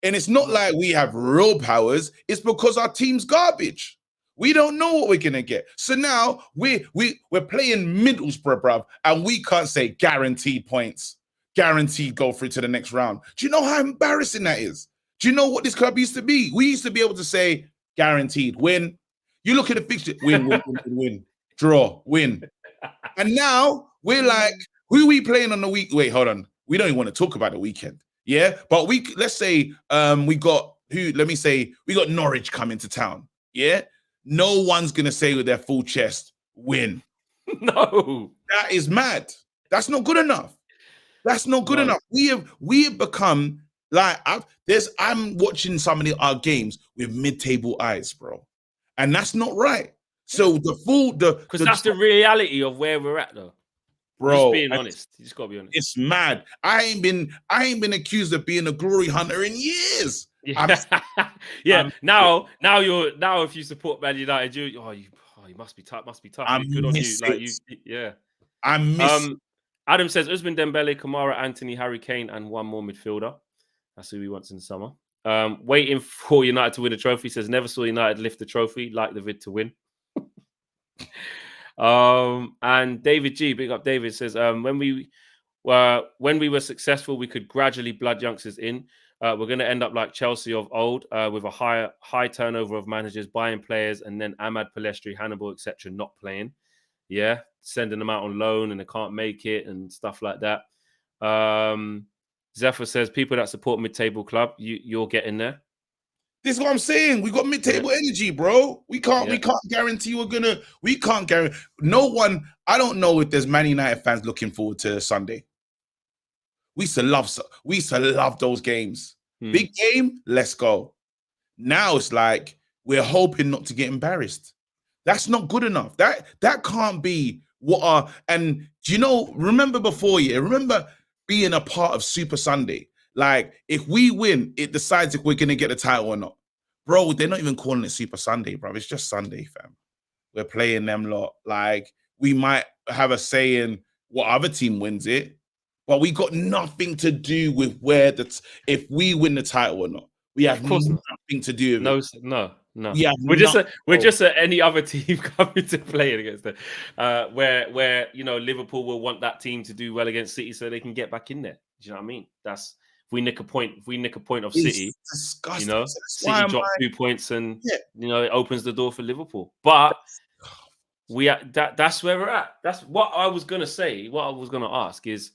And it's not like we have real powers. It's because our team's garbage. We don't know what we're going to get. So now we're playing Middlesbrough, bruv, and we can't say guaranteed points, guaranteed go through to the next round. Do you know how embarrassing that is? Do you know what this club used to be? We used to be able to say guaranteed win. You look at the fixture, win, draw, win. And now we're like, who are we playing on the week? Wait, hold on. We don't even want to talk about the weekend. Yeah, but let's say we got Norwich coming to town. Yeah, no one's gonna say with their full chest win. No, that is mad. That's not good enough. That's not good enough. We have become like I'm watching some of our games with mid-table eyes, bro, and that's not right. So because that's the reality of where we're at, though. Bro, just being honest. You just gotta be honest. It's mad. I ain't been accused of being a glory hunter in years. Yeah. Now if you support Man United, you must be tough. Must be tough. Good on you. Like yeah. I miss. Adam says Usman Dembele, Kamara, Anthony, Harry Kane, and one more midfielder. That's who he wants in the summer. Waiting for United to win a trophy. Says never saw United lift the trophy. Like the vid to win. And David G, big up David, says when we were successful, we could gradually blood youngsters in. We're going to end up like Chelsea of old, with a high turnover of managers buying players, and then Ahmad, Palestri, Hannibal, etc. not playing. Yeah, sending them out on loan and they can't make it and stuff like that. Zephyr says people that support mid-table club, you're getting there. This is what I'm saying. We got mid-table energy, bro. We can't guarantee we can't guarantee no one. I don't know if there's Man United fans looking forward to Sunday. We used to love those games. Big game, let's go. Now it's like we're hoping not to get embarrassed. That's not good enough. That can't be and do you know, remember before, remember being a part of Super Sunday. Like, if we win, it decides if we're going to get the title or not. Bro, they're not even calling it Super Sunday, bro. It's just Sunday, fam. We're playing them lot. Like, we might have a say in what other team wins it, but we got nothing to do with if we win the title or not. We have nothing to do with it. No. We're just any other team coming to play against them. Where Liverpool will want that team to do well against City so they can get back in there. Do you know what I mean? If we nick a point of City, disgusting. City drop 2 points and it opens the door for Liverpool. But that's where we're at. That's what I was gonna say. What I was gonna ask is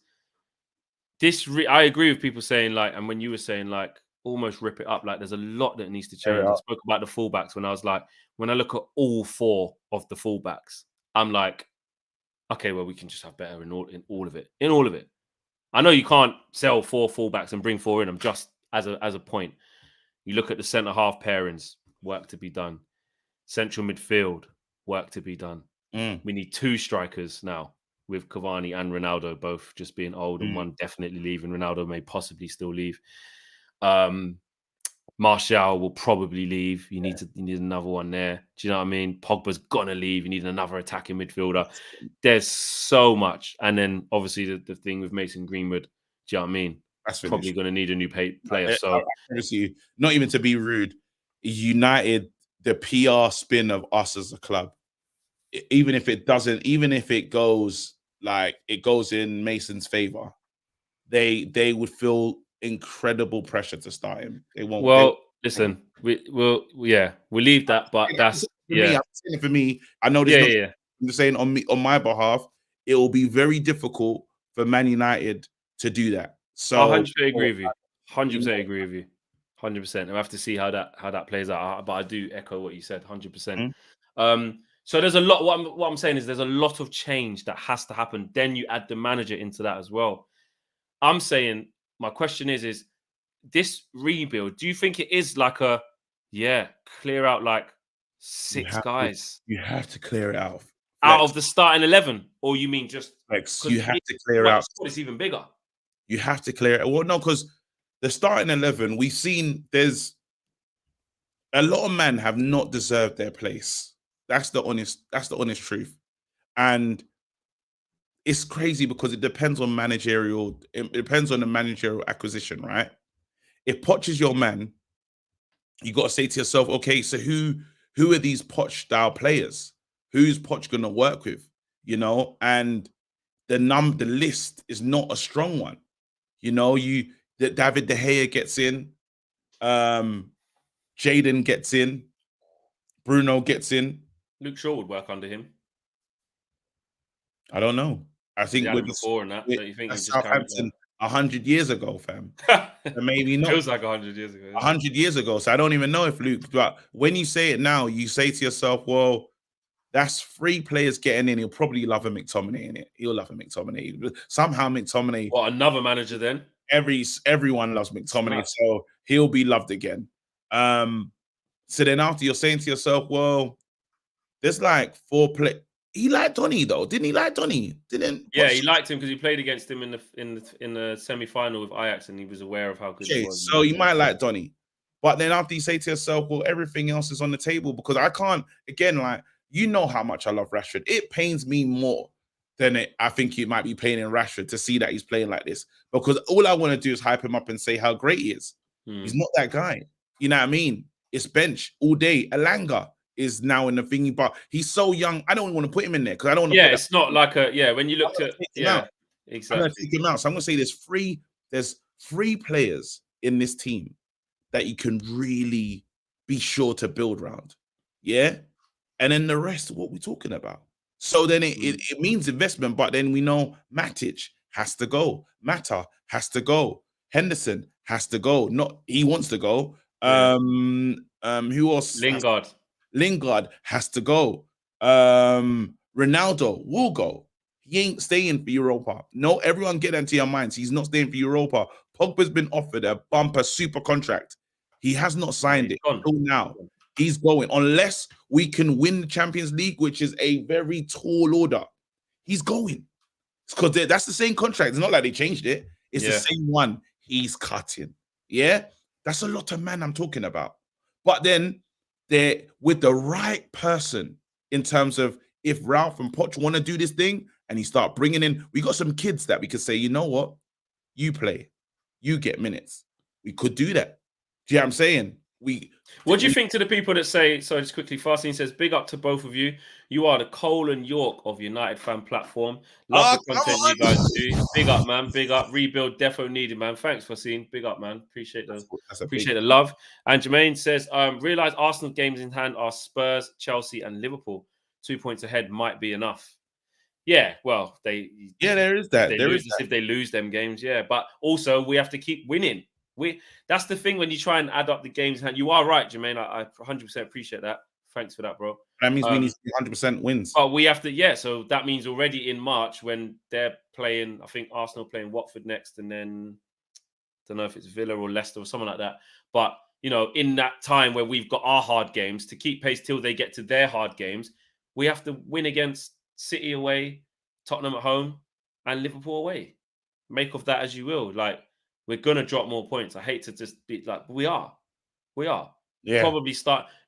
this. I agree with people saying like, and when you were saying like, almost rip it up. Like there's a lot that needs to change. I spoke about the fullbacks when I was like, when I look at all four of the fullbacks, I'm like, okay, well, we can just have better in all of it. I know you can't sell 4 fullbacks and bring 4 in them just as a point. You look at the centre half pairings, work to be done. Central midfield, work to be done. We need 2 strikers now, with Cavani and Ronaldo both just being old and one definitely leaving. Ronaldo may possibly still leave. Martial will probably leave. You need another one there. Do you know what I mean? Pogba's gonna leave. You need another attacking midfielder. There's so much, and then obviously the thing with Mason Greenwood. Do you know what I mean? That's probably going to need a new player. So, not even to be rude, United, the PR spin of us as a club, even if it goes in Mason's favor, they would feel incredible pressure to start him. They won't. Well, listen, we'll leave that, but that's I'm saying for me. I know this. I'm just saying on my behalf, it will be very difficult for Man United to do that. I So 100% agree with you. 100% agree with you. 100%. I have to see how that plays out. But I do echo what you said. 100%. So there's a lot. What I'm saying is there's a lot of change that has to happen. Then you add the manager into that as well. I'm saying my question is this rebuild? Do you think it is like clear out like six guys you have to clear it out. out of the starting 11, or you mean just Flex, because you have to clear out. the squad is even bigger? You have to clear it. Well, no, because the starting 11, we've seen there's a lot of men have not deserved their place. That's the honest truth. And it's crazy because it depends on it depends on the managerial acquisition, right? If Poch is your man, you got to say to yourself, okay, so who are these Poch style players? Who's Poch gonna work with? You know, and the list is not a strong one. You know, that David De Gea gets in, Jaden gets in, Bruno gets in. Luke Shaw would work under him. I don't know. I think we're before and that. Don't you think Southampton 100 years ago, fam? Maybe not. Feels like 100 years ago. 100 years ago. So I don't even know if Luke. But when you say it now, you say to yourself, "Well, that's 3 players getting in. He'll probably love a McTominay in it. He'll love a McTominay. Somehow McTominay. What, another manager then? Everyone loves McTominay, so he'll be loved again. So then after you're saying to yourself, well, there's like 4 play. He liked Donny though, didn't he? Like Donny, didn't? Yeah, he liked him because he played against him in the semi-final with Ajax, and he was aware of how good he was. So you might like Donny, but then after you say to yourself, well, everything else is on the table because I can't. Again, like you know how much I love Rashford. It pains me more than I think it might be paining Rashford to see that he's playing like this because all I want to do is hype him up and say how great he is. He's not that guy. You know what I mean? It's bench all day. Alanga is now in the thingy, but he's so young. I don't want to put him in there because I don't want to. Yeah, it's not like when you looked at exactly. I'm going to take him out. So I'm going to say there's 3 players in this team that you can really be sure to build around. Yeah. And then the rest of what we're talking about. So then it means investment, but then we know Matic has to go. Mata has to go. Henderson has to go. Not he wants to go. Who else? Lingard has to go. Ronaldo will go. He ain't staying for Europa. No, everyone get into your minds. He's not staying for Europa. Pogba's been offered a bumper super contract. He has not signed it until now. He's going unless we can win the Champions League, which is a very tall order. He's going because that's the same contract. It's not like they changed it. It's the same one. He's cutting. Yeah, that's a lot of man I'm talking about. But then they're with the right person in terms of if Ralph and Poch want to do this thing and he start bringing in, we got some kids that we could say, you know what, you play, you get minutes. We could do that. Do you know what I'm saying? What do you think to the people that say, so just quickly, Fastine says, big up to both of you. You are the Cole and York of United fan platform. Love the content you guys do. Big up, man. Big up. Rebuild defo needed, man. Thanks, Fastine. Big up, man. Appreciate the love. And Jermaine says, realize Arsenal games in hand are Spurs, Chelsea, and Liverpool. 2 points ahead might be enough. Yeah, well, there is that. If they lose them games, but also we have to keep winning. That's the thing when you try and add up the games. You are right, Jermaine. I 100% appreciate that. Thanks for that, bro. That means we need 100% wins. But we have to, so that means already in March when they're playing, I think Arsenal playing Watford next, and then I don't know if it's Villa or Leicester or something like that. But, in that time where we've got our hard games to keep pace till they get to their hard games, we have to win against City away, Tottenham at home, and Liverpool away. Make of that as you will. Like, we're going to drop more points. I hate to just be like, we are. Yeah. Probably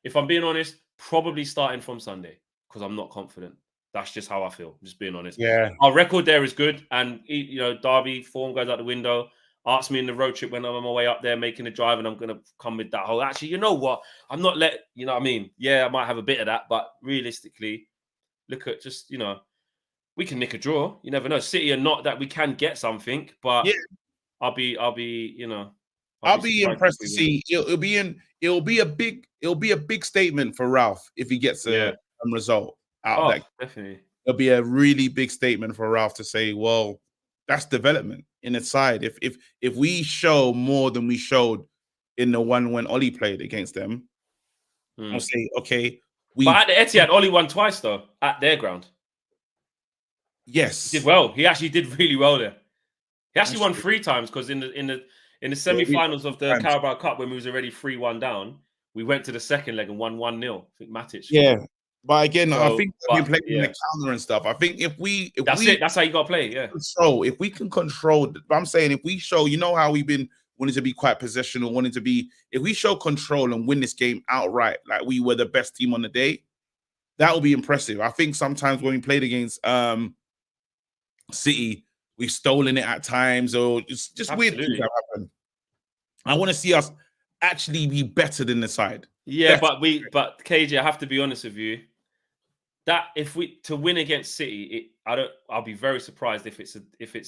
if I'm being honest, probably starting from Sunday because I'm not confident. That's just how I feel. I'm just being honest. Yeah. Our record there is good. And, Derby form goes out the window. Ask me in the road trip when I'm on my way up there making a drive and I'm going to come with that whole, actually, you know what? I'm not you know what I mean? Yeah, I might have a bit of that. But realistically, look at just, we can nick a draw. You never know. City are not that we can get something, but... Yeah. I'll be impressed to see. It'll be a big statement for Ralph if he gets a result out of that. Definitely. It'll be a really big statement for Ralph to say, well, that's development in the side. If we show more than we showed in the one when Ollie played against them, I'll say, okay, but at the Etihad, Ollie won twice though at their ground. Yes, He did well. He actually did really well there. He actually won 3 times because in the semi-finals of the Carabao Cup, when we was already 3-1 down, we went to the second leg and won 1-0. I think Matic. Yeah, but again, I think we played in the counter and stuff. I think if we that's how you got to play. Yeah. So if we can control, I'm saying if we show, how we've been wanting to be quite possessional, wanting to be, if we show control and win this game outright, like we were the best team on the day, that will be impressive. I think sometimes when we played against City, we've stolen it at times, or it's just weird things that happen. I want to see us actually be better than the side. Yeah, but KJ, I have to be honest with you. That if we to win against City, I'll be very surprised if it's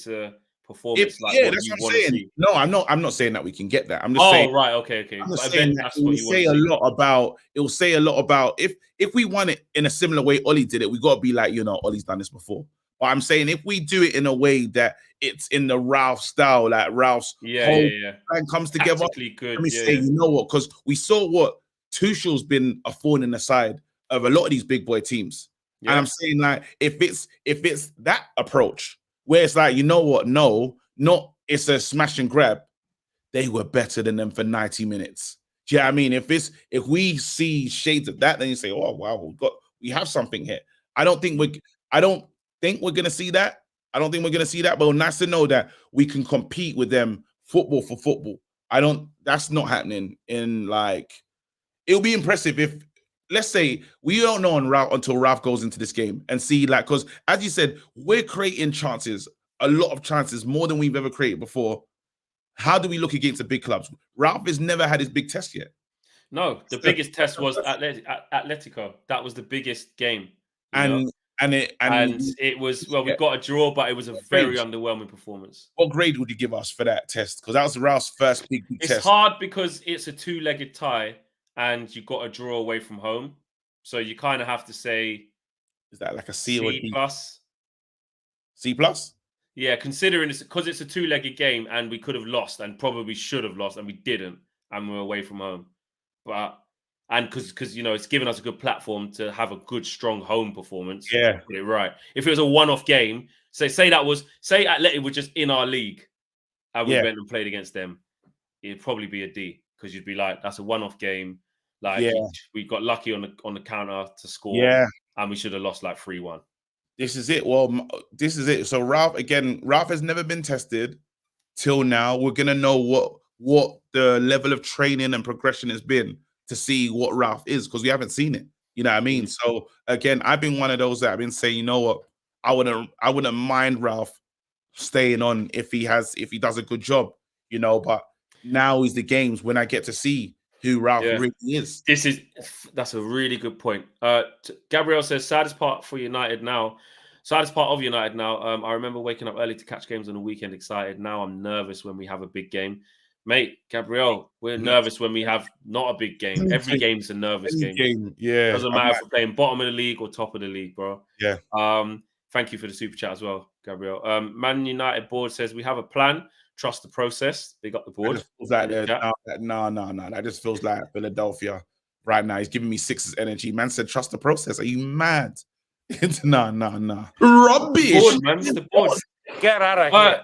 a performance that's what I'm saying. No, I'm not saying that we can get that. I'm just saying. Right, okay. I'm just saying that it will say a lot about. It will say a lot about if we won it in a similar way Ollie did it. We got to be like, Ollie's done this before. But I'm saying if we do it in a way that it's in the Ralph style, like Ralph's whole plan comes together, good. Let me say, you know what? Because we saw what Tuchel's been a thorn in the side of a lot of these big boy teams. Yeah. And I'm saying, like, if it's that approach where it's like, you know what? No, not it's a smash and grab. They were better than them for 90 minutes. Do you know what I mean? If we see shades of that, then you say, oh wow, we have something here. I don't think we're gonna see that. But nice to know that we can compete with them football for football. That's not happening in it'll be impressive if, let's say, we don't know until Ralph goes into this game and see, because as you said, we're creating chances, a lot of chances, more than we've ever created before. How do we look against the big clubs? Ralph has never had his big test yet. No, the biggest test was Atletico. That was the biggest game. And it was, we got a draw, but it was a very underwhelming performance. What grade would you give us for that test? Because that was Ralph's first big test. It's hard because it's a 2-legged tie and you got a draw away from home. So you kind of have to say, is that like a C or a D? C+? Yeah, considering it's because it's a 2-legged game and we could have lost and probably should have lost and we didn't, and we're away from home. And because it's given us a good platform to have a good, strong home performance. Yeah. Get it right. If it was a one-off game, say Atleti were just in our league and we went and played against them, it'd probably be a D, because you'd be like, that's a one-off game. We got lucky on the counter to score, and we should have lost 3-1. This is it. Well, this is it. So Ralph has never been tested till now. We're gonna know what the level of training and progression has been to see what Ralph is, because we haven't seen it. You know what I mean? So again, I've been one of those that I've been saying, you know what, I wouldn't mind Ralph staying on if he does a good job, but now is the games when I get to see who Ralph really is. That's a really good point. Gabriel says, saddest part of United now. I remember waking up early to catch games on the weekend excited. Now I'm nervous when we have a big game. Mate, Gabriel, we're nervous when we have not a big game. Every game's a nervous game. Yeah. Doesn't matter if we're playing bottom of the league or top of the league, bro. Yeah. Thank you for the super chat as well, Gabriel. Man United board says we have a plan. Trust the process. Big up the board. No. That just feels like Philadelphia right now. He's giving me Sixers energy. Man said, trust the process. Are you mad? No. Rubbish. The board. Get out of here.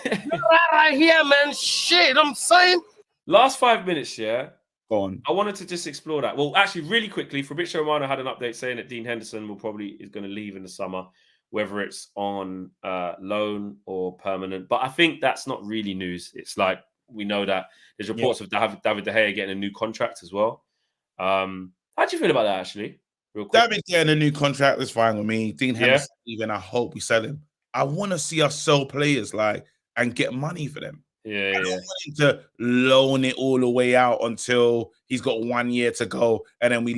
Get out of here, man. Shit, I'm saying. Last 5 minutes, yeah. Go on. I wanted to just explore that. Well, actually, really quickly, Fabrizio Romano had an update saying that Dean Henderson is going to leave in the summer, whether it's on loan or permanent. But I think that's not really news. It's like, we know that there's reports of David De Gea getting a new contract as well. How do you feel about that, actually? Real quick. David getting a new contract is fine with me. Dean Henderson, even I hope we sell him. I want to see us sell players and get money for them. I don't want him to loan it all the way out until he's got 1 year to go, and then we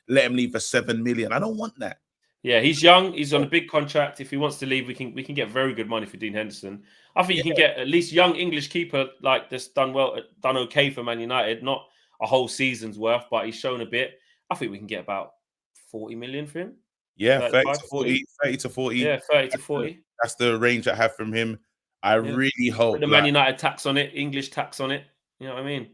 let him leave for 7 million. I don't want that. Yeah, he's young. He's on a big contract. If he wants to leave, we can get very good money for Dean Henderson. I think you can get at least young English keeper that's done okay for Man United. Not a whole season's worth, but he's shown a bit. I think we can get about 40 million for him. Yeah, 30 35, to 40. 30 to 40. Yeah, 30 to 40. That's the range I have from him. I really hope Put the Man United tax on it, English tax on it. You know what I mean?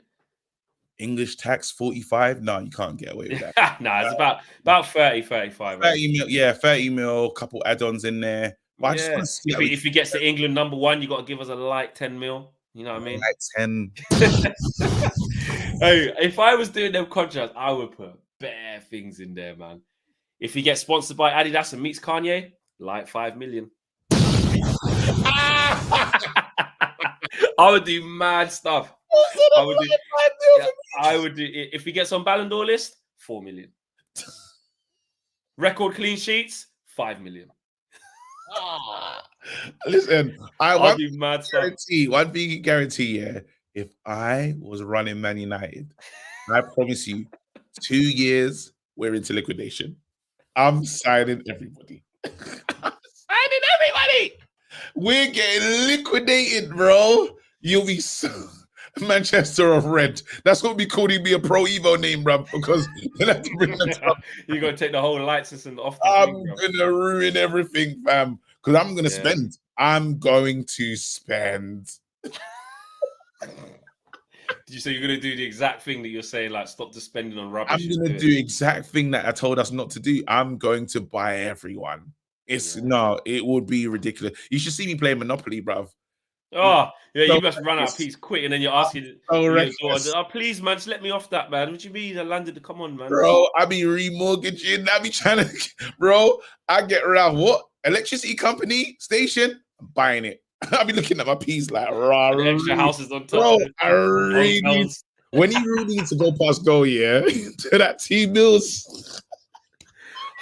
English tax 45. No, you can't get away with that. Nah, it's about 30, 35. 30 mil, yeah, 30 mil, couple add-ons in there. But I just want to see if he gets to England #1, you got to give us a light 10 mil. You know what I mean? like 10. Hey, if I was doing them contracts, I would put bare things in there, man. If he gets sponsored by Adidas and meets Kanye, like 5 million. I would do mad stuff. I would do if he gets on Ballon d'Or list, 4 million. Record clean sheets, 5 million. Listen, I'll do mad stuff. One thing you guarantee, yeah. If I was running Man United, I promise you, 2 years, we're into liquidation. I'm signing everybody. Signing everybody. We're getting liquidated, bro. You'll be so Manchester of Red. That's what we calling me a Pro Evo name, bro. Because you're gonna take the whole light system off. I'm gonna ruin everything, fam. Because I'm gonna spend. I'm going to spend. Did you say you're gonna do the exact thing that you're saying, like stop the spending on rubbish? I'm gonna do exact thing that I told us not to do. I'm going to buy everyone. No, it would be ridiculous. You should see me play Monopoly, bruv. Oh, yeah, you must run out of peace quick, and then you're asking, please, man, just let me off that, man. What do you mean? I landed. Come on, man. Bro, I be remortgaging. I be trying to, bro. I get around what electricity company station. I'm buying it. I be looking at my piece like, raw. The extra houses on top. Bro, I really. When you really need to go past goal, yeah, to that T-bills.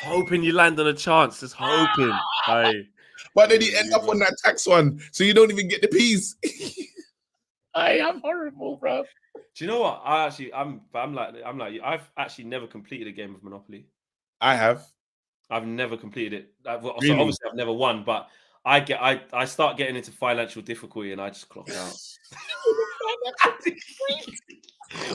Hoping you land on a chance, just hoping. Hey. But then you end up on that tax one, so you don't even get the peas. I am horrible, bro. Do you know what? I'm like you. I've actually never completed a game of Monopoly. I have. I've never completed it. Really? So obviously I've never won, but I start getting into financial difficulty and I just clock out.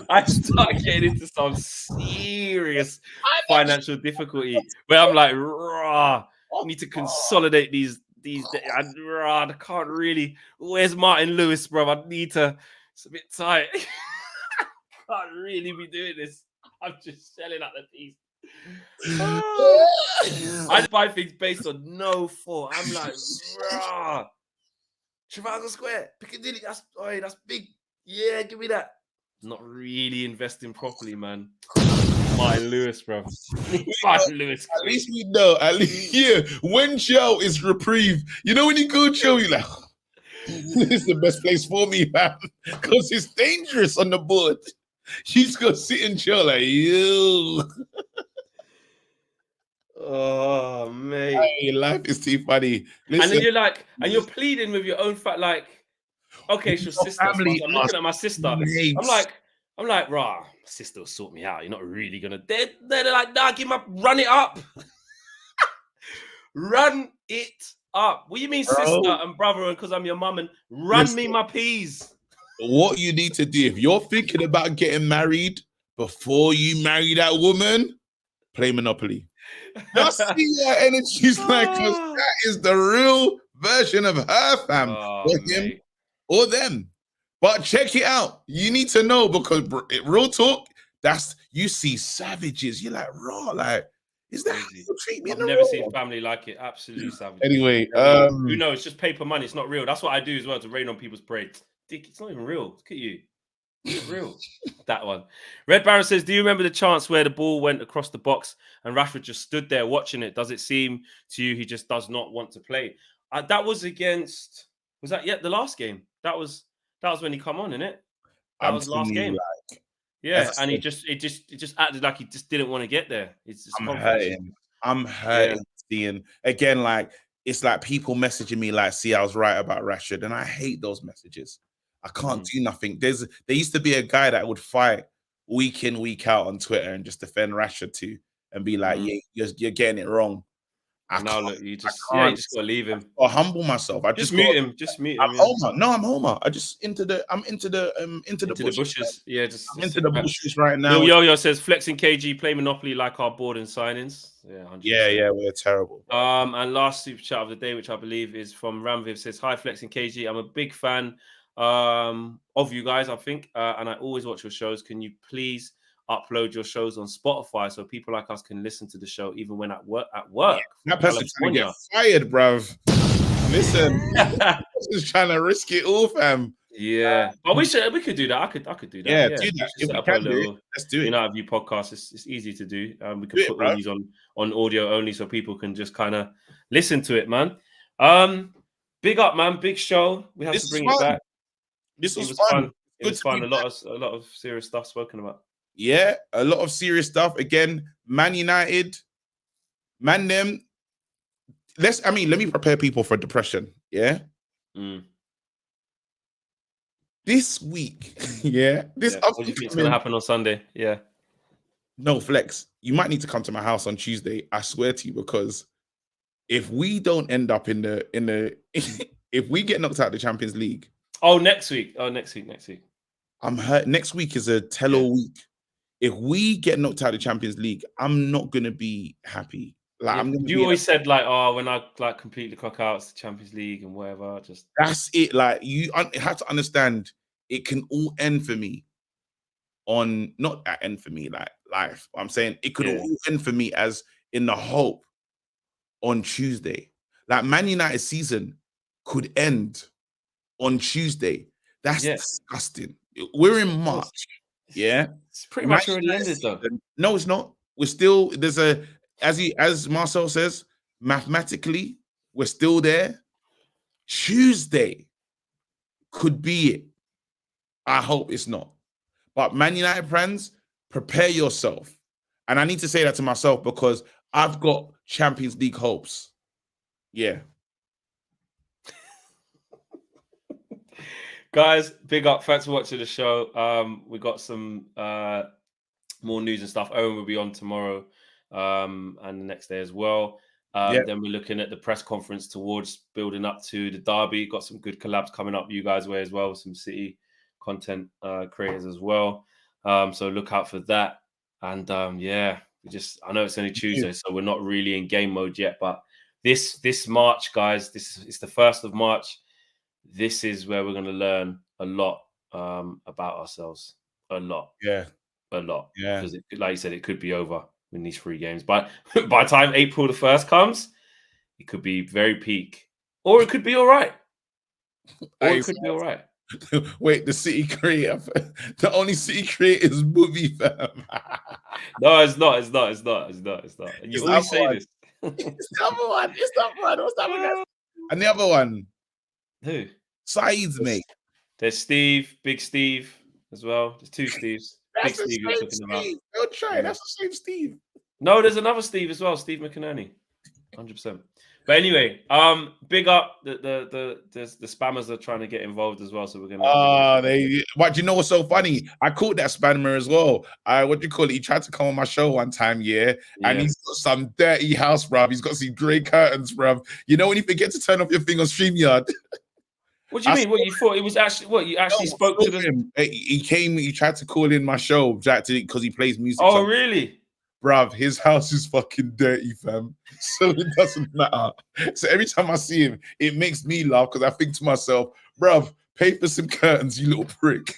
I start getting into some serious financial difficulty where I'm like, raw. I need to consolidate these. I can't really. Where's Martin Lewis, bro? I need to. It's a bit tight. Can't really be doing this. I'm just selling at the piece. I buy things based on no thought. I'm like, rah. Trafalgar Square, Piccadilly. That's big. Yeah, give me that. Not really investing properly, man. Martin Lewis, bro. Martin Lewis. At least we know. At least, yeah. When Joe is reprieve, you know when you go Joe, you're like, this is the best place for me, man, because it's dangerous on the board. She's gonna sit and chill like you. Oh, mate. Hey, life is too funny. Listen, and then you're like, and you're pleading with your own fact, like, okay, it's your sister. I'm looking at my sister. I'm like, rah, my sister will sort me out. You're not really gonna. They're like, nah, run it up. Run it up. What do you mean, sister and brother? And because I'm your mum, and run me my peas. What you need to do if you're thinking about getting married before you marry that woman, play Monopoly. Just see her energy's like, because that is the real version of her, fam. Or him or them. But check it out. You need to know because real talk, you see savages. You're like, raw, like, is that how you treat me? I've never seen family like it. Absolute savage. Anyway, who knows? It's just paper money. It's not real. That's what I do as well to rain on people's parade. Dick, it's not even real. Look at you. It's real. That one. Red Baron says, do you remember the chance where the ball went across the box and Rashford just stood there watching it? Does it seem to you he just does not want to play? That was against, was that the last game? That was when he come on, innit? That was last game. And it just acted like he just didn't want to get there. It's just I'm hurting seeing again, like it's like people messaging me like, see, I was right about Rashford, and I hate those messages. I can't do nothing. There used to be a guy that would fight week in, week out on Twitter and just defend Rashford too and be like, yeah, you're getting it wrong. I Now can't. look, you just I can't. you just gotta leave him. Or humble myself. I Just just mute got. him. Just mute him. I'm Yeah. Homer. No, I'm Homer. I'm into the Into the bushes. Yeah, just I'm into sit the back. bushes right now. Lil Yo-Yo says flexing KG play Monopoly like our board and signings. Yeah, 100%. Yeah, we're terrible. And last super chat of the day, which I believe is from Ramviv, says hi flexing KG. I'm a big fan of you guys, I think, and I always watch your shows. Can you please upload your shows on Spotify so people like us can listen to the show even when at work? Yeah, that person's trying to get fired, bruv. Listen, is trying to risk it all, fam. Yeah, but we could do that. I could do that. Yeah, Yeah, do that. Just If set we up can a do little it, let's do it. United View podcast. It's easy to do. We can Do it, put all bro. these on audio only so people can just kind of listen to it, man. Big up, man. Big show. We have This to is bring fun. it back. This It was was fun. fun. It Good was to fun. be A lot of serious stuff spoken about. Yeah, a lot of serious stuff. Again, Man United, man them. Let me prepare people for depression. Yeah. This week, yeah. What do you think's gonna happen on Sunday? Yeah. No, Flex. You might need to come to my house on Tuesday. I swear to you, because if we don't end up in the if we get knocked out of the Champions League. Oh, next week. Next week. I'm hurt. Next week is a tell-all week. If we get knocked out of the Champions League, I'm not gonna be happy. Like you always said like, oh, when I like completely clock out, it's the Champions League and whatever. Just that's it. Like you have to understand, it can all end for me. On not at end for me, like life. I'm saying it could all end for me as in the hope on Tuesday. Like Man United season could end on Tuesday. That's disgusting. We're in March. Yeah, it's pretty much already ended though. No, it's not. We're still there's a as Marcel says, mathematically, we're still there. Tuesday could be it. I hope it's not. But Man United friends, prepare yourself. And I need to say that to myself because I've got Champions League hopes. Yeah. Guys, big up. Thanks for watching the show. We got some more news and stuff. Owen will be on tomorrow and the next day as well. Then we're looking at the press conference towards building up to the derby. Got some good collabs coming up you guys' way as well. Some City content creators as well. So look out for that. And I know it's only Tuesday, so we're not really in game mode yet. But this March, guys, it's the 1st of March. This is where we're going to learn a lot about ourselves. A lot. Yeah. A lot. Yeah. Because like you said, it could be over in these 3 games. But by the time April the 1st comes, it could be very peak. Or it could be all right. It could be all right. Wait, the City creator, the only City creator is movie, fam. No, it's not. And you always say this. It's the other one. What's that one? And the other one. Who? Sides, mate. There's Steve, Big Steve as well. There's 2 Steves. That's Big Steve you're talking Steve. about. Don't try. That's the same Steve. No, there's another Steve as well. Steve McInerney. 100%. But anyway, big up. The spammers are trying to get involved as well. So we're gonna. What do you know what's so funny? I caught that spammer as well. What do you call it? He tried to come on my show one time, and he's got some dirty house, bruv. He's got some grey curtains, bruv. You know when you forget to turn off your thing on StreamYard. What do you mean? What you thought it was actually? What you actually spoke to them? He came. He tried to call in my show because he plays music. Oh, really? Bruv, his house is fucking dirty, fam. So it doesn't matter. So every time I see him, it makes me laugh because I think to myself, bruv, pay for some curtains, you little prick.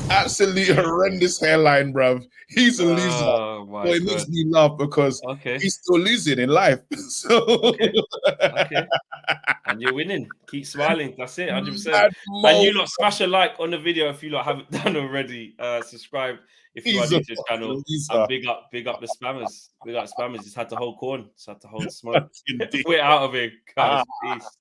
Absolutely horrendous hairline, bruv. He's a loser. Oh, my God. It makes me laugh because he's still losing in life. So okay. And you're winning. Keep smiling. That's it. 100%. And you lot smash a like on the video if you lot haven't done already. Subscribe if you are new to the channel. And big up the spammers. Big up spammers. Just had to hold corn. Just had to hold smoke. We're out of here, guys. Peace.